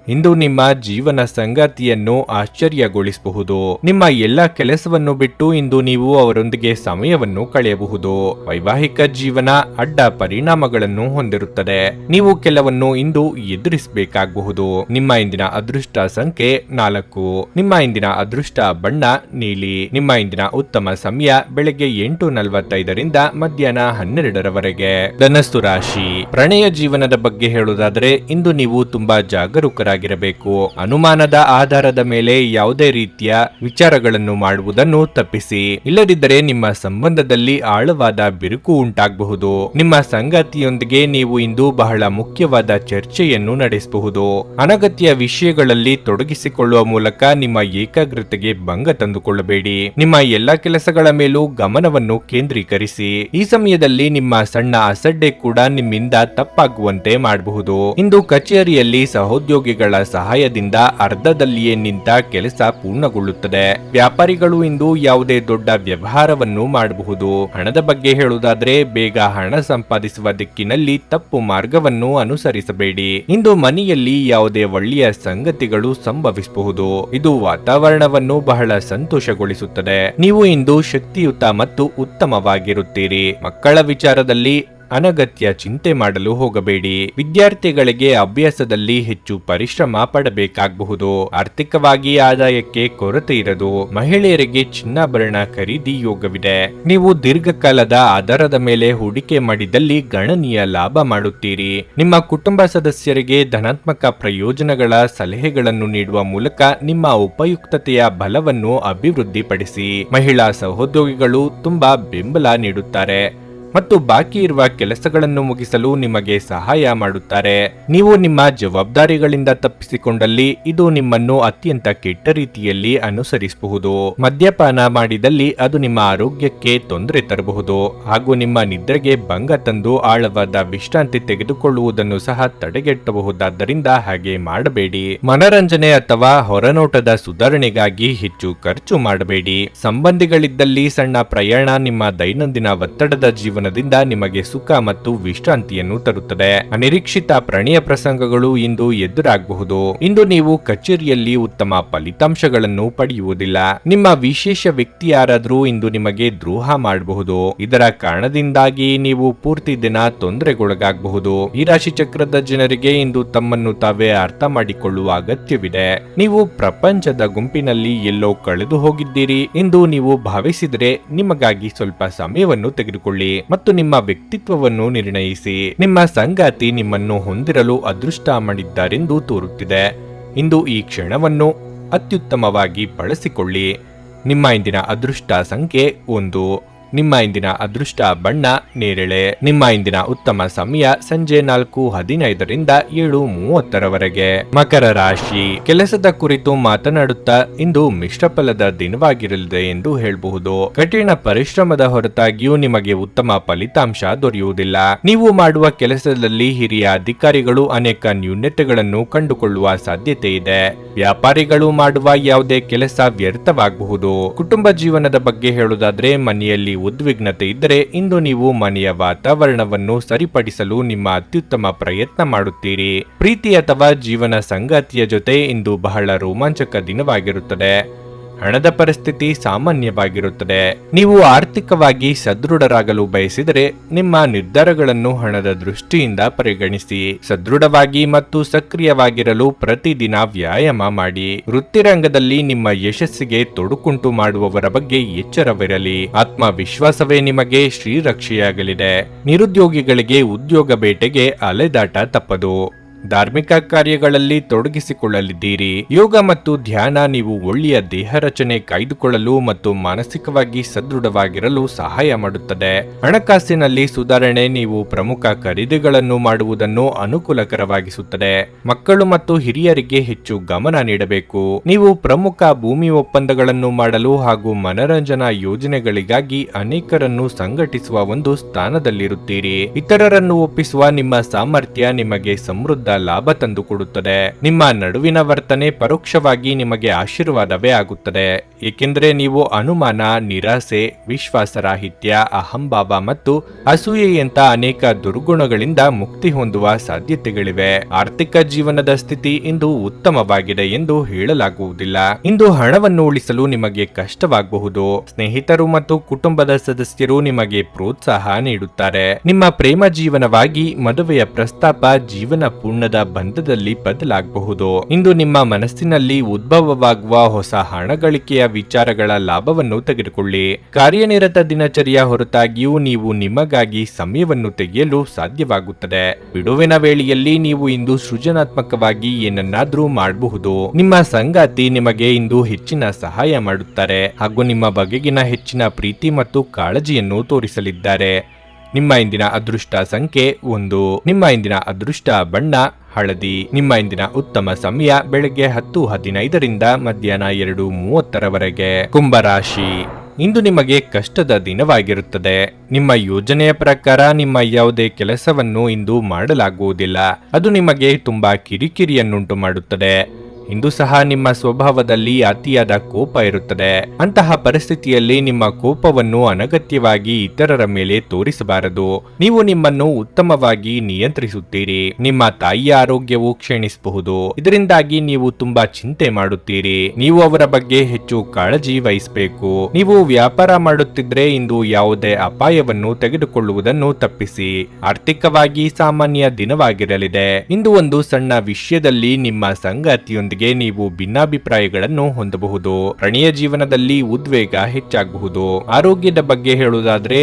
ಇಂದು ನಿಮ್ಮ ಜೀವನ ಸಂಗಾತಿಯನ್ನು ಆಶ್ಚರ್ಯಗೊಳಿಸಬಹುದು. ನಿಮ್ಮ ಎಲ್ಲ ಕೆಲಸವನ್ನು ಬಿಟ್ಟು ಇಂದು ನೀವು ಅವರೊಂದಿಗೆ ಸಮಯವನ್ನು ಕಳೆಯಬಹುದು. ವೈವಾಹಿಕ ಜೀವನ ಅಡ್ಡ ಪರಿಣಾಮಗಳನ್ನು ಹೊಂದಿರುತ್ತದೆ. ನೀವು ಕೆಲವನ್ನು ಇಂದು ಎದುರಿಸಬೇಕಾಗಬಹುದು. ನಿಮ್ಮ ಇಂದಿನ ಅದೃಷ್ಟ ಸಂಖ್ಯೆ 4. ನಿಮ್ಮ ಇಂದಿನ ಅದೃಷ್ಟ ಬಣ್ಣ ನೀಲಿ. ನಿಮ್ಮ ಇಂದಿನ ಉತ್ತಮ ಸಮಯ ಬೆಳಗ್ಗೆ 8:45ರಿಂದ ಮಧ್ಯಾಹ್ನ 12ರವರೆಗೆ. ಧನಸ್ಸು ರಾಶಿ, ಪ್ರಣಯ ಜೀವನದ ಬಗ್ಗೆ ಹೇಳುವುದಾದರೆ ಇಂದು ನೀವು ತುಂಬಾ ಜಾಗರೂಕರಾಗಿರಬೇಕು. ಅನುಮಾನದ ಆಧಾರದ ಮೇಲೆ ಯಾವುದೇ ರೀತಿಯ ವಿಚಾರಗಳನ್ನು ಮಾಡುವುದನ್ನು ತಪ್ಪಿಸಿ. ಇಲ್ಲದಿದ್ದರೆ ನಿಮ್ಮ ಸಂಬಂಧದಲ್ಲಿ ಆಳವಾದ ಬಿರುಕು ಉಂಟಾಗಬಹುದು. ನಿಮ್ಮ ಸಂಗಾತಿಯೊಂದಿಗೆ ನೀವು ಇಂದು ಬಹಳ ಮುಖ್ಯವಾದ ಚರ್ಚೆಯನ್ನು ನಡೆಸಬಹುದು. ಅನಗತ್ಯ ವಿಷಯಗಳಲ್ಲಿ ತೊಡಗಿಸಿಕೊಳ್ಳುವ ಮೂಲಕ ನಿಮ್ಮ ಏಕಾಗ್ರತೆಗೆ ಭಂಗ ತಂದುಕೊಳ್ಳಬೇಡಿ. ನಿಮ್ಮ ಎಲ್ಲಾ ಕೆಲಸಗಳ ಮೇಲೂ ಗಮನವನ್ನು ಕೇಂದ್ರೀಕರಿಸಿ. ಈ ಸಮಯದಲ್ಲಿ ನಿಮ್ಮ ಸಣ್ಣ ಅಸಡ್ಡೆ ಕೂಡ ನಿಮ್ಮಿಂದ ತಪ್ಪಾಗುವಂತೆ ಮಾಡಬಹುದು. ಇಂದು ಕಚೇರಿಯಲ್ಲಿ ಸಹೋದ್ಯೋಗಿಗಳ ಸಹಾಯದಿಂದ ಅರ್ಧದಲ್ಲಿಯೇ ನಿಂತ ಕೆಲಸ ಪೂರ್ಣಗೊಳ್ಳುತ್ತದೆ. ವ್ಯಾಪಾರಿಗಳು ಇಂದು ಯಾವುದೇ ದೊಡ್ಡ ವ್ಯವಹಾರವನ್ನು ಮಾಡಬಹುದು. ಹಣದ ಬಗ್ಗೆ ಹೇಳುವುದಾದ್ರೆ ಬೇಗ ಹಣ ಸಂಪಾದಿಸುವ ದಿಕ್ಕಿನಲ್ಲಿ ತಪ್ಪು ಮಾರ್ಗವನ್ನು ಅನುಸರಿಸಬೇಡಿ. ಇಂದು ಮನೆಯಲ್ಲಿ ಯಾವುದೇ ಒಳ್ಳೆಯ ಸಂಗತಿಗಳು ಸಂಭವಿಸಬಹುದು. ಇದು ವಾತಾವರಣವನ್ನು ಬಹಳ ಸಂತೋಷಗೊಳಿಸುತ್ತದೆ. ನೀವು ಇಂದು ಶಕ್ತಿಯುತ ಮತ್ತು ಉತ್ತಮವಾಗಿರುತ್ತೀರಿ. ಮಕ್ಕಳ ವಿಚಾರದಲ್ಲಿ ಅನಗತ್ಯ ಚಿಂತೆ ಮಾಡಲು ಹೋಗಬೇಡಿ. ವಿದ್ಯಾರ್ಥಿಗಳಿಗೆ ಅಭ್ಯಾಸದಲ್ಲಿ ಹೆಚ್ಚು ಪರಿಶ್ರಮ ಪಡಬೇಕಾಗಬಹುದು. ಆರ್ಥಿಕವಾಗಿ ಆದಾಯಕ್ಕೆ ಕೊರತೆ ಇರದು. ಮಹಿಳೆಯರಿಗೆ ಚಿನ್ನಾಭರಣ ಖರೀದಿ ಯೋಗವಿದೆ. ನೀವು ದೀರ್ಘಕಾಲದ ಆಧಾರದ ಮೇಲೆ ಹೂಡಿಕೆ ಮಾಡಿದಲ್ಲಿ ಗಣನೀಯ ಲಾಭ ಮಾಡುತ್ತೀರಿ. ನಿಮ್ಮ ಕುಟುಂಬ ಸದಸ್ಯರಿಗೆ ಧನಾತ್ಮಕ ಪ್ರಯೋಜನಗಳ ಸಲಹೆಗಳನ್ನು ನೀಡುವ ಮೂಲಕ ನಿಮ್ಮ ಉಪಯುಕ್ತತೆಯ ಬಲವನ್ನು ಅಭಿವೃದ್ಧಿಪಡಿಸಿ. ಮಹಿಳಾ ಸಹೋದ್ಯೋಗಿಗಳು ತುಂಬಾ ಬೆಂಬಲ ನೀಡುತ್ತಾರೆ. ಮತ್ತು ಬಾಕಿ ಇರುವ ಕೆಲಸಗಳನ್ನು ಮುಗಿಸಲು ನಿಮಗೆ ಸಹಾಯ ಮಾಡುತ್ತಾರೆ. ನೀವು ನಿಮ್ಮ ಜವಾಬ್ದಾರಿಗಳಿಂದ ತಪ್ಪಿಸಿಕೊಂಡಲ್ಲಿ ಇದು ನಿಮ್ಮನ್ನು ಅತ್ಯಂತ ಕೆಟ್ಟ ರೀತಿಯಲ್ಲಿ ಅನುಸರಿಸಬಹುದು. ಮದ್ಯಪಾನ ಮಾಡಿದಲ್ಲಿ ಅದು ನಿಮ್ಮ ಆರೋಗ್ಯಕ್ಕೆ ತೊಂದರೆ ತರಬಹುದು ಹಾಗೂ ನಿಮ್ಮ ನಿದ್ರೆಗೆ ಭಂಗ ತಂದು ಆಳವಾದ ವಿಶ್ರಾಂತಿ ತೆಗೆದುಕೊಳ್ಳುವುದನ್ನು ಸಹ ತಡೆಗಟ್ಟಬಹುದಾದ್ದರಿಂದ ಹಾಗೆ ಮಾಡಬೇಡಿ. ಮನರಂಜನೆ ಅಥವಾ ಹೊರನೋಟದ ಸುಧಾರಣೆಗಾಗಿ ಹೆಚ್ಚು ಖರ್ಚು ಮಾಡಬೇಡಿ. ಸಂಬಂಧಿಗಳಿದ್ದಲ್ಲಿ ಸಣ್ಣ ಪ್ರಯಾಣ ನಿಮ್ಮ ದೈನಂದಿನ ಒತ್ತಡದ ಜೀವನದಿಂದ ನಿಮಗೆ ಸುಖ ಮತ್ತು ವಿಶ್ರಾಂತಿಯನ್ನು ತರುತ್ತದೆ. ಅನಿರೀಕ್ಷಿತ ಪ್ರಣಯ ಪ್ರಸಂಗಗಳು ಇಂದು ಎದುರಾಗಬಹುದು. ಇಂದು ನೀವು ಕಚೇರಿಯಲ್ಲಿ ಉತ್ತಮ ಫಲಿತಾಂಶಗಳನ್ನು ಪಡೆಯುವುದಿಲ್ಲ. ನಿಮ್ಮ ವಿಶೇಷ ವ್ಯಕ್ತಿ ಯಾರಾದರೂ ಇಂದು ನಿಮಗೆ ದ್ರೋಹ ಮಾಡಬಹುದು. ಇದರ ಕಾರಣದಿಂದಾಗಿ ನೀವು ಪೂರ್ತಿ ದಿನ ತೊಂದರೆಗೊಳಗಾಗಬಹುದು. ಈ ರಾಶಿ ಚಕ್ರದ ಜನರಿಗೆ ಇಂದು ತಮ್ಮನ್ನು ತಾವೇ ಅರ್ಥ ಮಾಡಿಕೊಳ್ಳುವ ಅಗತ್ಯವಿದೆ. ನೀವು ಪ್ರಪಂಚದ ಗುಂಪಿನಲ್ಲಿ ಎಲ್ಲೋ ಕಳೆದು ಹೋಗಿದ್ದೀರಿ ಎಂದು ನೀವು ಭಾವಿಸಿದರೆ ನಿಮಗಾಗಿ ಸ್ವಲ್ಪ ಸಮಯವನ್ನು ತೆಗೆದುಕೊಳ್ಳಿ ಮತ್ತು ನಿಮ್ಮ ವ್ಯಕ್ತಿತ್ವವನ್ನು ನಿರ್ಣಯಿಸಿ. ನಿಮ್ಮ ಸಂಗಾತಿ ನಿಮ್ಮನ್ನು ಹೊಂದಿರಲು ಅದೃಷ್ಟ ಮಾಡಿದ್ದಾರೆಂದು ತೋರುತ್ತಿದೆ. ಇಂದು ಈ ಕ್ಷಣವನ್ನು ಅತ್ಯುತ್ತಮವಾಗಿ ಬಳಸಿಕೊಳ್ಳಿ. ನಿಮ್ಮ ಇಂದಿನ ಅದೃಷ್ಟ ಸಂಖ್ಯೆ 1. ನಿಮ್ಮ ಇಂದಿನ ಅದೃಷ್ಟ ಬಣ್ಣ ನೇರಳೆ. ನಿಮ್ಮ ಇಂದಿನ ಉತ್ತಮ ಸಮಯ ಸಂಜೆ 4:15ರಿಂದ 7:30ರವರೆಗೆ. ಮಕರ ರಾಶಿ. ಕೆಲಸದ ಕುರಿತು ಮಾತನಾಡುತ್ತಾ ಇಂದು ಮಿಶ್ರ ಫಲದ ದಿನವಾಗಿರಲಿದೆ ಎಂದು ಹೇಳಬಹುದು. ಕಠಿಣ ಪರಿಶ್ರಮದ ಹೊರತಾಗಿಯೂ ನಿಮಗೆ ಉತ್ತಮ ಫಲಿತಾಂಶ ದೊರೆಯುವುದಿಲ್ಲ. ನೀವು ಮಾಡುವ ಕೆಲಸದಲ್ಲಿ ಹಿರಿಯ ಅಧಿಕಾರಿಗಳು ಅನೇಕ ನ್ಯೂನತೆಗಳನ್ನು ಕಂಡುಕೊಳ್ಳುವ ಸಾಧ್ಯತೆ ಇದೆ. ವ್ಯಾಪಾರಿಗಳು ಮಾಡುವ ಯಾವುದೇ ಕೆಲಸ ವ್ಯರ್ಥವಾಗಬಹುದು. ಕುಟುಂಬ ಜೀವನದ ಬಗ್ಗೆ ಹೇಳುವುದಾದ್ರೆ ಮನೆಯಲ್ಲಿ ಉದ್ವಿಗ್ನತೆ ಇದ್ದರೆ ಇಂದು ನೀವು ಮನೆಯ ವಾತಾವರಣವನ್ನು ಸರಿಪಡಿಸಲು ನಿಮ್ಮ ಅತ್ಯುತ್ತಮ ಪ್ರಯತ್ನ ಮಾಡುತ್ತೀರಿ. ಪ್ರೀತಿ ಅಥವಾ ಜೀವನ ಸಂಗಾತಿಯ ಜೊತೆ ಇಂದು ಬಹಳ ರೋಮಾಂಚಕ ದಿನವಾಗಿರುತ್ತದೆ. ಹಣದ ಪರಿಸ್ಥಿತಿ ಸಾಮಾನ್ಯವಾಗಿರುತ್ತದೆ. ನೀವು ಆರ್ಥಿಕವಾಗಿ ಸದೃಢರಾಗಲು ಬಯಸಿದರೆ ನಿಮ್ಮ ನಿರ್ಧಾರಗಳನ್ನು ಹಣದ ದೃಷ್ಟಿಯಿಂದ ಪರಿಗಣಿಸಿ. ಸದೃಢವಾಗಿ ಮತ್ತು ಸಕ್ರಿಯವಾಗಿರಲು ಪ್ರತಿದಿನ ವ್ಯಾಯಾಮ ಮಾಡಿ. ವೃತ್ತಿರಂಗದಲ್ಲಿ ನಿಮ್ಮ ಯಶಸ್ಸಿಗೆ ತೊಡಕುಂಟು ಮಾಡುವವರ ಬಗ್ಗೆ ಎಚ್ಚರವಿರಲಿ. ಆತ್ಮವಿಶ್ವಾಸವೇ ನಿಮಗೆ ಶ್ರೀರಕ್ಷೆಯಾಗಲಿದೆ. ನಿರುದ್ಯೋಗಿಗಳಿಗೆ ಉದ್ಯೋಗ ಬೇಟೆಗೆ ಅಲೆದಾಟ ತಪ್ಪದು. ಧಾರ್ಮಿಕ ಕಾರ್ಯಗಳಲ್ಲಿ ತೊಡಗಿಸಿಕೊಳ್ಳಲಿದ್ದೀರಿ. ಯೋಗ ಮತ್ತು ಧ್ಯಾನ ನೀವು ಒಳ್ಳೆಯ ದೇಹ ರಚನೆ ಕಾಯ್ದುಕೊಳ್ಳಲು ಮತ್ತು ಮಾನಸಿಕವಾಗಿ ಸದೃಢವಾಗಿರಲು ಸಹಾಯ ಮಾಡುತ್ತದೆ. ಹಣಕಾಸಿನಲ್ಲಿ ಸುಧಾರಣೆ ನೀವು ಪ್ರಮುಖ ಖರೀದಿಗಳನ್ನು ಮಾಡುವುದನ್ನು ಅನುಕೂಲಕರವಾಗಿಸುತ್ತದೆ. ಮಕ್ಕಳು ಮತ್ತು ಹಿರಿಯರಿಗೆ ಹೆಚ್ಚು ಗಮನ ನೀಡಬೇಕು. ನೀವು ಪ್ರಮುಖ ಭೂಮಿ ಒಪ್ಪಂದಗಳನ್ನು ಮಾಡಲು ಹಾಗೂ ಮನರಂಜನಾ ಯೋಜನೆಗಳಿಗಾಗಿ ಅನೇಕರನ್ನು ಸಂಘಟಿಸುವ ಒಂದು ಸ್ಥಾನದಲ್ಲಿರುತ್ತೀರಿ. ಇತರರನ್ನು ಒಪ್ಪಿಸುವ ನಿಮ್ಮ ಸಾಮರ್ಥ್ಯ ನಿಮಗೆ ಸಮೃದ್ಧ ಲಾಭ ತಂದುಕೊಡುತ್ತದೆ. ನಿಮ್ಮ ನಡುವಿನ ವರ್ತನೆ ಪರೋಕ್ಷವಾಗಿ ನಿಮಗೆ ಆಶೀರ್ವಾದವೇ ಆಗುತ್ತದೆ, ಏಕೆಂದರೆ ನೀವು ಅನುಮಾನ, ನಿರಾಸೆ, ವಿಶ್ವಾಸರಾಹಿತ್ಯ, ಅಹಂಭಾವ ಮತ್ತು ಅಸೂಯೆಯಂತ ಅನೇಕ ದುರ್ಗುಣಗಳಿಂದ ಮುಕ್ತಿ ಹೊಂದುವ ಸಾಧ್ಯತೆಗಳಿವೆ. ಆರ್ಥಿಕ ಜೀವನದ ಸ್ಥಿತಿ ಇಂದು ಉತ್ತಮವಾಗಿದೆ ಎಂದು ಹೇಳಲಾಗುವುದಿಲ್ಲ. ಇಂದು ಹಣವನ್ನು ಉಳಿಸಲು ನಿಮಗೆ ಕಷ್ಟವಾಗಬಹುದು. ಸ್ನೇಹಿತರು ಮತ್ತು ಕುಟುಂಬದ ಸದಸ್ಯರು ನಿಮಗೆ ಪ್ರೋತ್ಸಾಹ ನೀಡುತ್ತಾರೆ. ನಿಮ್ಮ ಪ್ರೇಮ ಜೀವನವಾಗಿ ಮದುವೆಯ ಪ್ರಸ್ತಾಪ ಜೀವನ ಪೂರ್ಣದ ಬಂಧದಲ್ಲಿ ಬದಲಾಗಬಹುದು. ಇಂದು ನಿಮ್ಮ ಮನಸ್ಸಿನಲ್ಲಿ ಉದ್ಭವವಾಗುವ ಹೊಸ ಹಣ ಗಳಿಕೆಯ ವಿಚಾರಗಳ ಲಾಭವನ್ನು ತೆಗೆದುಕೊಳ್ಳಿ. ಕಾರ್ಯನಿರತ ದಿನಚರಿಯ ಹೊರತಾಗಿಯೂ ನೀವು ನಿಮಗಾಗಿ ಸಮಯವನ್ನು ತೆಗೆಯಲು ಸಾಧ್ಯವಾಗುತ್ತದೆ. ಬಿಡುವಿನ ವೇಳೆಯಲ್ಲಿ ನೀವು ಇಂದು ಸೃಜನಾತ್ಮಕವಾಗಿ ಏನನ್ನಾದ್ರೂ ಮಾಡಬಹುದು. ನಿಮ್ಮ ಸಂಗಾತಿ ನಿಮಗೆ ಇಂದು ಹೆಚ್ಚಿನ ಸಹಾಯ ಮಾಡುತ್ತಾರೆ ಹಾಗೂ ನಿಮ್ಮ ಬಗೆಗಿನ ಹೆಚ್ಚಿನ ಪ್ರೀತಿ ಮತ್ತು ಕಾಳಜಿಯನ್ನು ತೋರಿಸಲಿದ್ದಾರೆ. ನಿಮ್ಮ ಇಂದಿನ ಅದೃಷ್ಟ ಸಂಖ್ಯೆ 1. ನಿಮ್ಮ ಇಂದಿನ ಅದೃಷ್ಟ ಬಣ್ಣ ಹಳದಿ. ನಿಮ್ಮ ಇಂದಿನ ಉತ್ತಮ ಸಮಯ ಬೆಳಗ್ಗೆ 10:15ರಿಂದ ಮಧ್ಯಾಹ್ನ 2:30ರವರೆಗೆ. ಕುಂಭರಾಶಿ. ಇಂದು ನಿಮಗೆ ಕಷ್ಟದ ದಿನವಾಗಿರುತ್ತದೆ. ನಿಮ್ಮ ಯೋಜನೆಯ ಪ್ರಕಾರ ನಿಮ್ಮ ಯಾವುದೇ ಕೆಲಸವನ್ನು ಇಂದು ಮಾಡಲಾಗುವುದಿಲ್ಲ. ಅದು ನಿಮಗೆ ತುಂಬಾ ಕಿರಿಕಿರಿಯನ್ನುಂಟು ಮಾಡುತ್ತದೆ. ಇಂದು ಸಹ ನಿಮ್ಮ ಸ್ವಭಾವದಲ್ಲಿ ಅತಿಯಾದ ಕೋಪ ಇರುತ್ತದೆ. ಅಂತಹ ಪರಿಸ್ಥಿತಿಯಲ್ಲಿ ನಿಮ್ಮ ಕೋಪವನ್ನು ಅನಗತ್ಯವಾಗಿ ಇತರರ ಮೇಲೆ ತೋರಿಸಬಾರದು. ನೀವು ನಿಮ್ಮನ್ನು ಉತ್ತಮವಾಗಿ ನಿಯಂತ್ರಿಸುತ್ತೀರಿ. ನಿಮ್ಮ ತಾಯಿಯ ಆರೋಗ್ಯವು ಕ್ಷೀಣಿಸಬಹುದು. ಇದರಿಂದಾಗಿ ನೀವು ತುಂಬಾ ಚಿಂತೆ ಮಾಡುತ್ತೀರಿ. ನೀವು ಅವರ ಬಗ್ಗೆ ಹೆಚ್ಚು ಕಾಳಜಿ ವಹಿಸಬೇಕು. ನೀವು ವ್ಯಾಪಾರ ಮಾಡುತ್ತಿದ್ರೆ ಇಂದು ಯಾವುದೇ ಅಪಾಯವನ್ನು ತೆಗೆದುಕೊಳ್ಳುವುದನ್ನು ತಪ್ಪಿಸಿ. ಆರ್ಥಿಕವಾಗಿ ಸಾಮಾನ್ಯ ದಿನವಾಗಿರಲಿದೆ. ಇಂದು ಒಂದು ಸಣ್ಣ ವಿಷಯದಲ್ಲಿ ನಿಮ್ಮ ಸಂಗಾತಿಯೊಂದಿಗೆ ನೀವು ಭಿನ್ನಾಭಿಪ್ರಾಯಗಳನ್ನು ಹೊಂದಬಹುದು. ಪ್ರಣಯ ಜೀವನದಲ್ಲಿ ಉದ್ವೇಗ ಹೆಚ್ಚಾಗಬಹುದು. ಆರೋಗ್ಯದ ಬಗ್ಗೆ ಹೇಳುವುದಾದ್ರೆ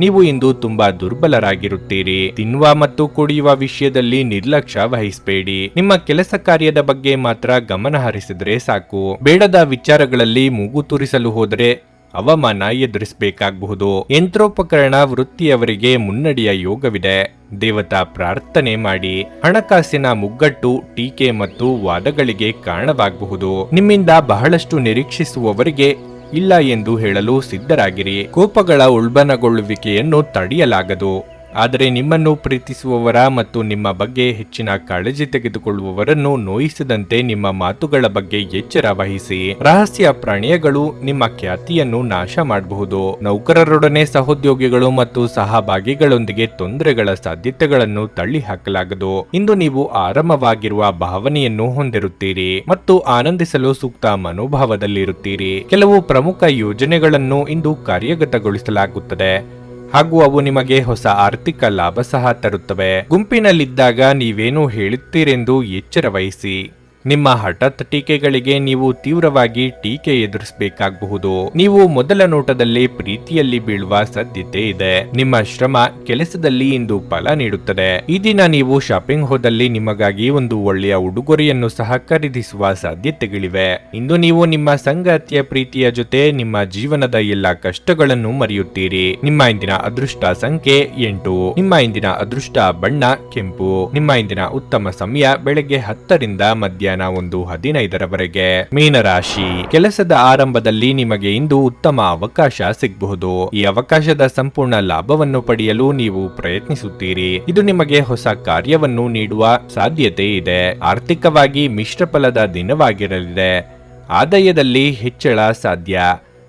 ನೀವು ಇಂದು ತುಂಬಾ ದುರ್ಬಲರಾಗಿರುತ್ತೀರಿ. ತಿನ್ನುವ ಮತ್ತು ಕುಡಿಯುವ ವಿಷಯದಲ್ಲಿ ನಿರ್ಲಕ್ಷ್ಯ ವಹಿಸಬೇಡಿ. ನಿಮ್ಮ ಕೆಲಸ ಕಾರ್ಯದ ಬಗ್ಗೆ ಮಾತ್ರ ಗಮನ ಹರಿಸಿದ್ರೆ ಸಾಕು. ಬೇಡದ ವಿಚಾರಗಳಲ್ಲಿ ಮೂಗು ತೂರಿಸಲು ಹೋದರೆ ಅವಮಾನ ಎದುರಿಸಬೇಕಾಗಬಹುದು. ಯಂತ್ರೋಪಕರಣ ವೃತ್ತಿಯವರಿಗೆ ಮುನ್ನಡೆಯ ಯೋಗವಿದೆ. ದೇವತಾ ಪ್ರಾರ್ಥನೆ ಮಾಡಿ. ಹಣಕಾಸಿನ ಮುಗ್ಗಟ್ಟು, ಟೀಕೆ ಮತ್ತು ವಾದಗಳಿಗೆ ಕಾರಣವಾಗಬಹುದು. ನಿಮ್ಮಿಂದ ಬಹಳಷ್ಟು ನಿರೀಕ್ಷಿಸುವವರಿಗೆ ಇಲ್ಲ ಎಂದು ಹೇಳಲು ಸಿದ್ಧರಾಗಿರಿ. ಕೋಪಗಳ ಉಲ್ಬಣಗೊಳ್ಳುವಿಕೆಯನ್ನು ತಡೆಯಲಾಗದು. ಆದರೆ ನಿಮ್ಮನ್ನು ಪ್ರೀತಿಸುವವರ ಮತ್ತು ನಿಮ್ಮ ಬಗ್ಗೆ ಹೆಚ್ಚಿನ ಕಾಳಜಿ ತೆಗೆದುಕೊಳ್ಳುವವರನ್ನು ನೋಯಿಸದಂತೆ ನಿಮ್ಮ ಮಾತುಗಳ ಬಗ್ಗೆ ಎಚ್ಚರ ವಹಿಸಿ. ರಹಸ್ಯ ಪ್ರಣಯಗಳು ನಿಮ್ಮ ಖ್ಯಾತಿಯನ್ನು ನಾಶ ಮಾಡಬಹುದು. ನೌಕರರೊಡನೆ ಸಹೋದ್ಯೋಗಿಗಳು ಮತ್ತು ಸಹಭಾಗಿಗಳೊಂದಿಗೆ ತೊಂದರೆಗಳ ಸಾಧ್ಯತೆಗಳನ್ನು ತಳ್ಳಿ ಹಾಕಲಾಗದು. ಇಂದು ನೀವು ಆರಾಮವಾಗಿರುವ ಭಾವನೆಯನ್ನು ಹೊಂದಿರುತ್ತೀರಿ ಮತ್ತು ಆನಂದಿಸಲು ಸೂಕ್ತ ಮನೋಭಾವದಲ್ಲಿರುತ್ತೀರಿ. ಕೆಲವು ಪ್ರಮುಖ ಯೋಜನೆಗಳನ್ನು ಇಂದು ಕಾರ್ಯಗತಗೊಳಿಸಲಾಗುತ್ತದೆ ಹಾಗೂ ಅವು ನಿಮಗೆ ಹೊಸ ಆರ್ಥಿಕ ಲಾಭ ಸಹ ತರುತ್ತವೆ. ಗುಂಪಿನಲ್ಲಿದ್ದಾಗ ನೀವೇನು ಹೇಳುತ್ತೀರೆಂದು ಎಚ್ಚರ ವಹಿಸಿ. ನಿಮ್ಮ ಹಠಾತ್ ಟೀಕೆಗಳಿಗೆ ನೀವು ತೀವ್ರವಾಗಿ ಟೀಕೆ ಎದುರಿಸಬೇಕಾಗಬಹುದು. ನೀವು ಮೊದಲ ನೋಟದಲ್ಲಿ ಪ್ರೀತಿಯಲ್ಲಿ ಬೀಳುವ ಸಾಧ್ಯತೆ ಇದೆ. ನಿಮ್ಮ ಶ್ರಮ ಕೆಲಸದಲ್ಲಿ ಇಂದು ಫಲ ನೀಡುತ್ತದೆ. ಈ ದಿನ ನೀವು ಶಾಪಿಂಗ್ ಹೋದಲ್ಲಿ ನಿಮಗಾಗಿ ಒಂದು ಒಳ್ಳೆಯ ಉಡುಗೊರೆಯನ್ನು ಸಹ ಖರೀದಿಸುವ ಸಾಧ್ಯತೆಗಳಿವೆ. ಇಂದು ನೀವು ನಿಮ್ಮ ಸಂಗಾತಿಯ ಪ್ರೀತಿಯ ಜೊತೆ ನಿಮ್ಮ ಜೀವನದ ಎಲ್ಲ ಕಷ್ಟಗಳನ್ನು ಮರೆಯುತ್ತೀರಿ. ನಿಮ್ಮ ಇಂದಿನ ಅದೃಷ್ಟ ಸಂಖ್ಯೆ 8. ನಿಮ್ಮ ಇಂದಿನ ಅದೃಷ್ಟ ಬಣ್ಣ ಕೆಂಪು. ನಿಮ್ಮ ಇಂದಿನ ಉತ್ತಮ ಸಮಯ ಬೆಳಗ್ಗೆ 10 ರಿಂದ ಮಧ್ಯಾಹ್ನ 1:15 ಮೀನರಾಶಿ. ಕೆಲಸದ ಆರಂಭದಲ್ಲಿ ನಿಮಗೆ ಇಂದು ಉತ್ತಮ ಅವಕಾಶ ಸಿಗಬಹುದು. ಈ ಅವಕಾಶದ ಸಂಪೂರ್ಣ ಲಾಭವನ್ನು ಪಡೆಯಲು ನೀವು ಪ್ರಯತ್ನಿಸುತ್ತೀರಿ. ಇದು ನಿಮಗೆ ಹೊಸ ಕಾರ್ಯವನ್ನು ನೀಡುವ ಸಾಧ್ಯತೆ ಇದೆ. ಆರ್ಥಿಕವಾಗಿ ಮಿಶ್ರ ಫಲದ ದಿನವಾಗಿರಲಿದೆ. ಆದಾಯದಲ್ಲಿ ಹೆಚ್ಚಳ ಸಾಧ್ಯ.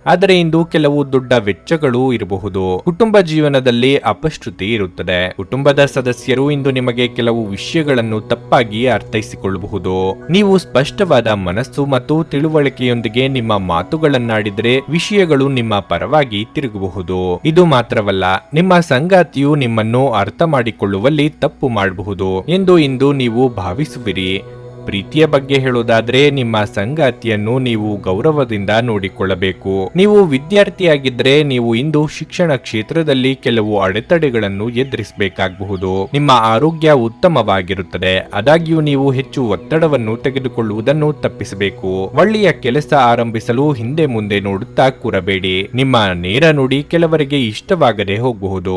ಆದರೆ ಇಂದು ಕೆಲವು ದೊಡ್ಡ ವೆಚ್ಚಗಳು ಇರಬಹುದು. ಕುಟುಂಬ ಜೀವನದಲ್ಲಿ ಅಪಶ್ರುತಿ ಇರುತ್ತದೆ. ಕುಟುಂಬದ ಸದಸ್ಯರು ಇಂದು ನಿಮಗೆ ಕೆಲವು ವಿಷಯಗಳನ್ನು ತಪ್ಪಾಗಿ ಅರ್ಥೈಸಿಕೊಳ್ಳಬಹುದು. ನೀವು ಸ್ಪಷ್ಟವಾದ ಮನಸ್ಸು ಮತ್ತು ತಿಳುವಳಿಕೆಯೊಂದಿಗೆ ನಿಮ್ಮ ಮಾತುಗಳನ್ನಾಡಿದರೆ ವಿಷಯಗಳು ನಿಮ್ಮ ಪರವಾಗಿ ತಿರುಗಬಹುದು. ಇದು ಮಾತ್ರವಲ್ಲ, ನಿಮ್ಮ ಸಂಗಾತಿಯು ನಿಮ್ಮನ್ನು ಅರ್ಥ ಮಾಡಿಕೊಳ್ಳುವಲ್ಲಿ ತಪ್ಪು ಮಾಡಬಹುದು ಎಂದು ಇಂದು ನೀವು ಭಾವಿಸುವಿರಿ. ಪ್ರೀತಿಯ ಬಗ್ಗೆ ಹೇಳೋದಾದ್ರೆ ನಿಮ್ಮ ಸಂಗಾತಿಯನ್ನು ನೀವು ಗೌರವದಿಂದ ನೋಡಿಕೊಳ್ಳಬೇಕು. ನೀವು ವಿದ್ಯಾರ್ಥಿಯಾಗಿದ್ರೆ ನೀವು ಇಂದು ಶಿಕ್ಷಣ ಕ್ಷೇತ್ರದಲ್ಲಿ ಕೆಲವು ಅಡೆತಡೆಗಳನ್ನು ಎದುರಿಸಬೇಕಾಗಬಹುದು. ನಿಮ್ಮ ಆರೋಗ್ಯ ಉತ್ತಮವಾಗಿರುತ್ತದೆ. ಆದಾಗ್ಯೂ ನೀವು ಹೆಚ್ಚು ಒತ್ತಡವನ್ನು ತೆಗೆದುಕೊಳ್ಳುವುದನ್ನು ತಪ್ಪಿಸಬೇಕು. ಒಳ್ಳೆಯ ಕೆಲಸ ಆರಂಭಿಸಲು ಹಿಂದೆ ಮುಂದೆ ನೋಡುತ್ತಾ ಕೂರಬೇಡಿ. ನಿಮ್ಮ ನೇರ ನುಡಿ ಕೆಲವರಿಗೆ ಇಷ್ಟವಾಗದೆ ಹೋಗಬಹುದು.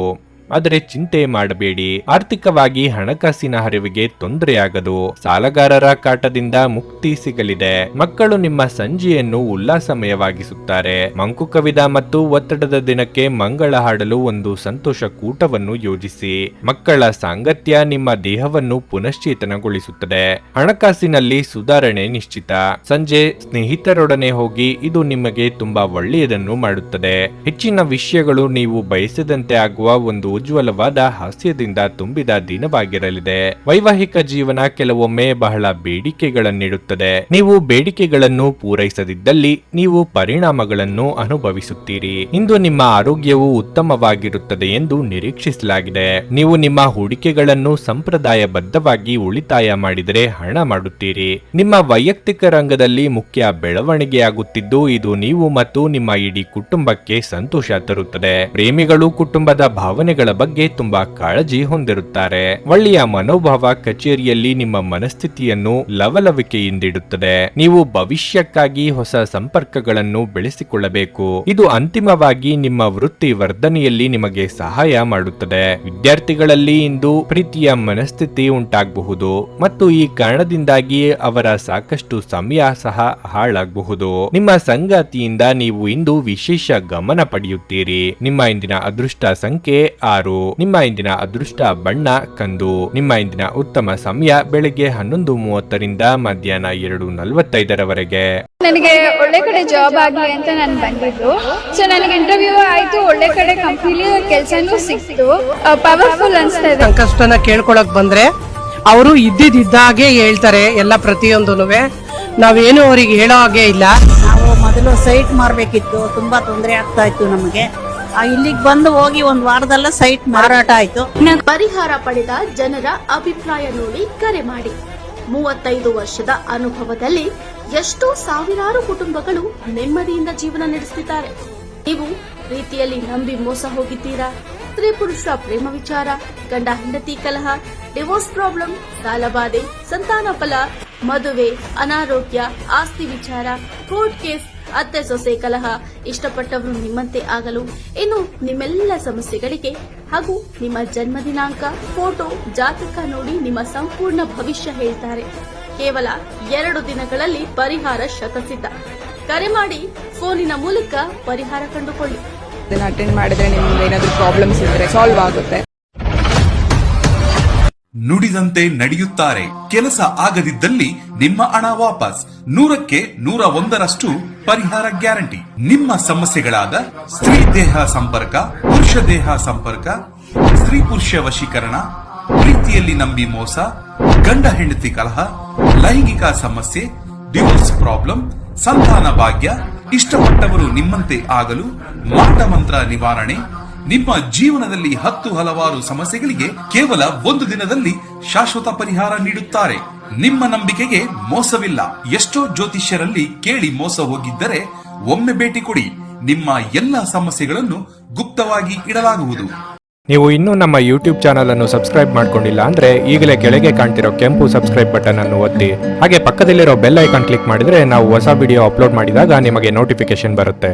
ಆದರೆ ಚಿಂತೆ ಮಾಡಬೇಡಿ. ಆರ್ಥಿಕವಾಗಿ ಹಣಕಾಸಿನ ಹರಿವಿಗೆ ತೊಂದರೆಯಾಗದು. ಸಾಲಗಾರರ ಕಾಟದಿಂದ ಮುಕ್ತಿ ಸಿಗಲಿದೆ. ಮಕ್ಕಳು ನಿಮ್ಮ ಸಂಜೆಯನ್ನು ಉಲ್ಲಾಸಮಯವಾಗಿಸುತ್ತಾರೆ. ಮಂಕು ಕವಿದ ಮತ್ತು ಒತ್ತಡದ ದಿನಕ್ಕೆ ಮಂಗಳ ಹಾಡಲು ಒಂದು ಸಂತೋಷ ಕೂಟವನ್ನು ಯೋಜಿಸಿ. ಮಕ್ಕಳ ಸಾಂಗತ್ಯ ನಿಮ್ಮ ದೇಹವನ್ನು ಪುನಶ್ಚೇತನಗೊಳಿಸುತ್ತದೆ. ಹಣಕಾಸಿನಲ್ಲಿ ಸುಧಾರಣೆ ನಿಶ್ಚಿತ. ಸಂಜೆ ಸ್ನೇಹಿತರೊಡನೆ ಹೋಗಿ, ಇದು ನಿಮಗೆ ತುಂಬಾ ಒಳ್ಳೆಯದನ್ನು ಮಾಡುತ್ತದೆ. ಹೆಚ್ಚಿನ ವಿಷಯಗಳು ನೀವು ಬಯಸಿದಂತೆ ಆಗುವ ಒಂದು ಉಜ್ವಲವಾದ ಹಾಸ್ಯದಿಂದ ತುಂಬಿದ ದಿನವಾಗಿರಲಿದೆ. ವೈವಾಹಿಕ ಜೀವನ ಕೆಲವೊಮ್ಮೆ ಬಹಳ ಬೇಡಿಕೆಗಳನ್ನಿಡುತ್ತದೆ. ನೀವು ಬೇಡಿಕೆಗಳನ್ನು ಪೂರೈಸದಿದ್ದಲ್ಲಿ ನೀವು ಪರಿಣಾಮಗಳನ್ನು ಅನುಭವಿಸುತ್ತೀರಿ. ಇಂದು ನಿಮ್ಮ ಆರೋಗ್ಯವು ಉತ್ತಮವಾಗಿರುತ್ತದೆ ಎಂದು ನಿರೀಕ್ಷಿಸಲಾಗಿದೆ. ನೀವು ನಿಮ್ಮ ಹೂಡಿಕೆಗಳನ್ನು ಸಂಪ್ರದಾಯಬದ್ಧವಾಗಿ ಉಳಿತಾಯ ಮಾಡಿದರೆ ಹಣ ಮಾಡುತ್ತೀರಿ. ನಿಮ್ಮ ವೈಯಕ್ತಿಕ ರಂಗದಲ್ಲಿ ಮುಖ್ಯ ಬೆಳವಣಿಗೆಯಾಗುತ್ತಿದ್ದು, ಇದು ನೀವು ಮತ್ತು ನಿಮ್ಮ ಇಡೀ ಕುಟುಂಬಕ್ಕೆ ಸಂತೋಷ ತರುತ್ತದೆ. ಪ್ರೇಮಿಗಳು ಕುಟುಂಬದ ಭಾವನೆಗಳ ಬಗ್ಗೆ ತುಂಬಾ ಕಾಳಜಿ ಹೊಂದಿರುತ್ತಾರೆ. ಒಳ್ಳೆಯ ಮನೋಭಾವ ಕಚೇರಿಯಲ್ಲಿ ನಿಮ್ಮ ಮನಸ್ಥಿತಿಯನ್ನು ಲವಲವಿಕೆಯಿಂದಿಡುತ್ತದೆ. ನೀವು ಭವಿಷ್ಯಕ್ಕಾಗಿ ಹೊಸ ಸಂಪರ್ಕಗಳನ್ನು ಬೆಳೆಸಿಕೊಳ್ಳಬೇಕು. ಇದು ಅಂತಿಮವಾಗಿ ನಿಮ್ಮ ವೃತ್ತಿ ವರ್ಧನೆಯಲ್ಲಿ ನಿಮಗೆ ಸಹಾಯ ಮಾಡುತ್ತದೆ. ವಿದ್ಯಾರ್ಥಿಗಳಲ್ಲಿ ಇಂದು ಪ್ರೀತಿಯ ಮನಸ್ಥಿತಿ ಉಂಟಾಗಬಹುದು ಮತ್ತು ಈ ಕಾರಣದಿಂದಾಗಿ ಅವರ ಸಾಕಷ್ಟು ಸಮಯ ಸಹ ಹಾಳಾಗಬಹುದು. ನಿಮ್ಮ ಸಂಗಾತಿಯಿಂದ ನೀವು ಇಂದು ವಿಶೇಷ ಗಮನ ಪಡೆಯುತ್ತೀರಿ. ನಿಮ್ಮ ಇಂದಿನ ಅದೃಷ್ಟ ಸಂಖ್ಯೆ 6. ನಿಮ್ಮ ಇಂದಿನ ಅದೃಷ್ಟ ಬಣ್ಣ ಕಂದು. ನಿಮ್ಮ ಇಂದಿನ ಉತ್ತಮ ಸಮಯ ಬೆಳಗ್ಗೆ 11:30 ರಿಂದ ಮಧ್ಯಾಹ್ನ 2:45 ನನಗೆ ಒಳ್ಳೆ ಕಡೆ ಜಾಬ್ ಆಗಲಿ ಅಂತ ನಾನು ಬಂದಿದ್ದು. ಸೊ ನನಗೆ ಇಂಟರ್ವ್ಯೂ ಆಯ್ತು, ಒಳ್ಳೆ ಕಡೆ ಕಂಪ್ನಿಲಿ ಕೆಲಸನೂ ಸಿಕ್ತು. ಪವರ್ಫುಲ್ ಅನ್ಸ್ತಾ ಇದೆ. ಸಂಕಷ್ಟನ ಕೇಳ್ಕೊಳಕ್ ಬಂದ್ರೆ ಅವರು ಇದ್ದಿದ್ದಾಗೆ ಹೇಳ್ತಾರೆ ಎಲ್ಲ ಪ್ರತಿಯೊಂದೂನುವೆ. ನಾವೇನು ಅವ್ರಿಗೆ ಹೇಳೋ ಹಾಗೆ ಇಲ್ಲ. ನಾವು ಮೊದಲು ಸೈಟ್ ಮಾರ್ಬೇಕಿತ್ತು, ತುಂಬಾ ತೊಂದರೆ ಆಗ್ತಾ ಇತ್ತು ನಮಗೆ. ಇಲ್ಲಿಗೆ ಬಂದು ಹೋಗಿ ಒಂದು ವಾರದಲ್ಲ ಸೈಟ್ ಮಾರಾಟ ಆಯ್ತು. ಪರಿಹಾರ ಪಡೆದ ಜನರ ಅಭಿಪ್ರಾಯ ನೋಡಿ ಕರೆ ಮಾಡಿ. 35 ವರ್ಷದ ಅನುಭವದಲ್ಲಿ ಎಷ್ಟೋ ಸಾವಿರಾರು ಕುಟುಂಬಗಳು ನೆಮ್ಮದಿಯಿಂದ ಜೀವನ ನಡೆಸುತ್ತಿದ್ದಾರೆ. ನೀವು ಪ್ರೀತಿಯಲ್ಲಿ ನಂಬಿ ಮೋಸ ಹೋಗಿದ್ದೀರಾ? ಸ್ತ್ರೀ ಪುರುಷ ಪ್ರೇಮ ವಿಚಾರ, ಗಂಡ ಹೆಂಡತಿ ಕಲಹ, ಡಿವೋರ್ಸ್ ಪ್ರಾಬ್ಲಮ್, ಸಾಲಬಾಧೆ, ಸಂತಾನ ಫಲ, ಮದುವೆ, ಅನಾರೋಗ್ಯ, ಆಸ್ತಿ ವಿಚಾರ, ಕೋರ್ಟ್ ಕೇಸ್, ಅತ್ತೆ ಸೊಸೆ ಕಲಹ, ಇಷ್ಟಪಟ್ಟವರು ನಿಮ್ಮಂತೆ ಆಗಲು, ಇನ್ನು ನಿಮ್ಮೆಲ್ಲ ಸಮಸ್ಯೆಗಳಿಗೆ ಹಾಗೂ ನಿಮ್ಮ ಜನ್ಮ ದಿನಾಂಕ, ಫೋಟೋ, ಜಾತಕ ನೋಡಿ ನಿಮ್ಮ ಸಂಪೂರ್ಣ ಭವಿಷ್ಯ ಹೇಳ್ತಾರೆ. ಕೇವಲ 2 ದಿನಗಳಲ್ಲಿ ಪರಿಹಾರ ಶತಸಿದ್ಧ. ಕರೆ ಮಾಡಿ ಫೋನಿನ ಮೂಲಕ ಪರಿಹಾರ ಕಂಡುಕೊಳ್ಳಿ. ಅದನ್ನ ಅಟೆಂಡ್ ಮಾಡಿದ್ರೆ ನಿಮ್ಗೆ ಏನಾದರೂ ಪ್ರಾಬ್ಲಮ್ಸ್ ಇದ್ರೆ ಸಾಲ್ವ್ ಆಗುತ್ತೆ. ನುಡಿದಂತೆ ನಡೆಯುತ್ತಾರೆ. ಕೆಲಸ ಆಗದಿದ್ದಲ್ಲಿ ನಿಮ್ಮ ಹಣ ವಾಪಸ್. 100ಕ್ಕೆ 101ರಷ್ಟು ಪರಿಹಾರ ಗ್ಯಾರಂಟಿ. ನಿಮ್ಮ ಸಮಸ್ಯೆಗಳಾದ ಸ್ತ್ರೀ ದೇಹ ಸಂಪರ್ಕ, ಪುರುಷ ದೇಹ ಸಂಪರ್ಕ, ಸ್ತ್ರೀ ಪುರುಷ ವಶೀಕರಣ, ಪ್ರೀತಿಯಲ್ಲಿ ನಂಬಿ ಮೋಸ, ಗಂಡ ಹೆಂಡತಿ ಕಲಹ, ಲೈಂಗಿಕ ಸಮಸ್ಯೆ, ಡಿವೋರ್ಸ್ ಪ್ರಾಬ್ಲಮ್, ಸಂತಾನ ಭಾಗ್ಯ, ಇಷ್ಟಪಟ್ಟವರು ನಿಮ್ಮಂತೆ ಆಗಲು, ಮಾಟ ಮಂತ್ರ ನಿವಾರಣೆ, ನಿಮ್ಮ ಜೀವನದಲ್ಲಿ 10 ಹಲವಾರು ಸಮಸ್ಯೆಗಳಿಗೆ ಕೇವಲ 1 ದಿನದಲ್ಲಿ ಶಾಶ್ವತ ಪರಿಹಾರ ನೀಡುತ್ತಾರೆ. ನಿಮ್ಮ ನಂಬಿಕೆಗೆ ಮೋಸವಿಲ್ಲ. ಎಷ್ಟೋ ಜ್ಯೋತಿಷ್ಯರಲ್ಲಿ ಕೇಳಿ ಮೋಸ ಹೋಗಿದ್ದರೆ ಒಮ್ಮೆ ಭೇಟಿ ಕೊಡಿ. ನಿಮ್ಮ ಎಲ್ಲ ಸಮಸ್ಯೆಗಳನ್ನು ಗುಪ್ತವಾಗಿ ಇಡಲಾಗುವುದು. ನೀವು ಇನ್ನೂ ನಮ್ಮ ಯೂಟ್ಯೂಬ್ ಚಾನಲ್ ಅನ್ನು ಸಬ್ಸ್ಕ್ರೈಬ್ ಮಾಡ್ಕೊಂಡಿಲ್ಲ ಅಂದ್ರೆ ಈಗಲೇ ಕೆಳಗೆ ಕಾಣ್ತಿರೋ ಕೆಂಪು ಸಬ್ಸ್ಕ್ರೈಬ್ ಬಟನ್ ಅನ್ನು ಒತ್ತಿ. ಹಾಗೆ ಪಕ್ಕದಲ್ಲಿರೋ ಬೆಲ್ ಐಕಾನ್ ಕ್ಲಿಕ್ ಮಾಡಿದ್ರೆ ನಾವು ಹೊಸ ವಿಡಿಯೋ ಅಪ್ಲೋಡ್ ಮಾಡಿದಾಗ ನಿಮಗೆ ನೋಟಿಫಿಕೇಶನ್ ಬರುತ್ತೆ.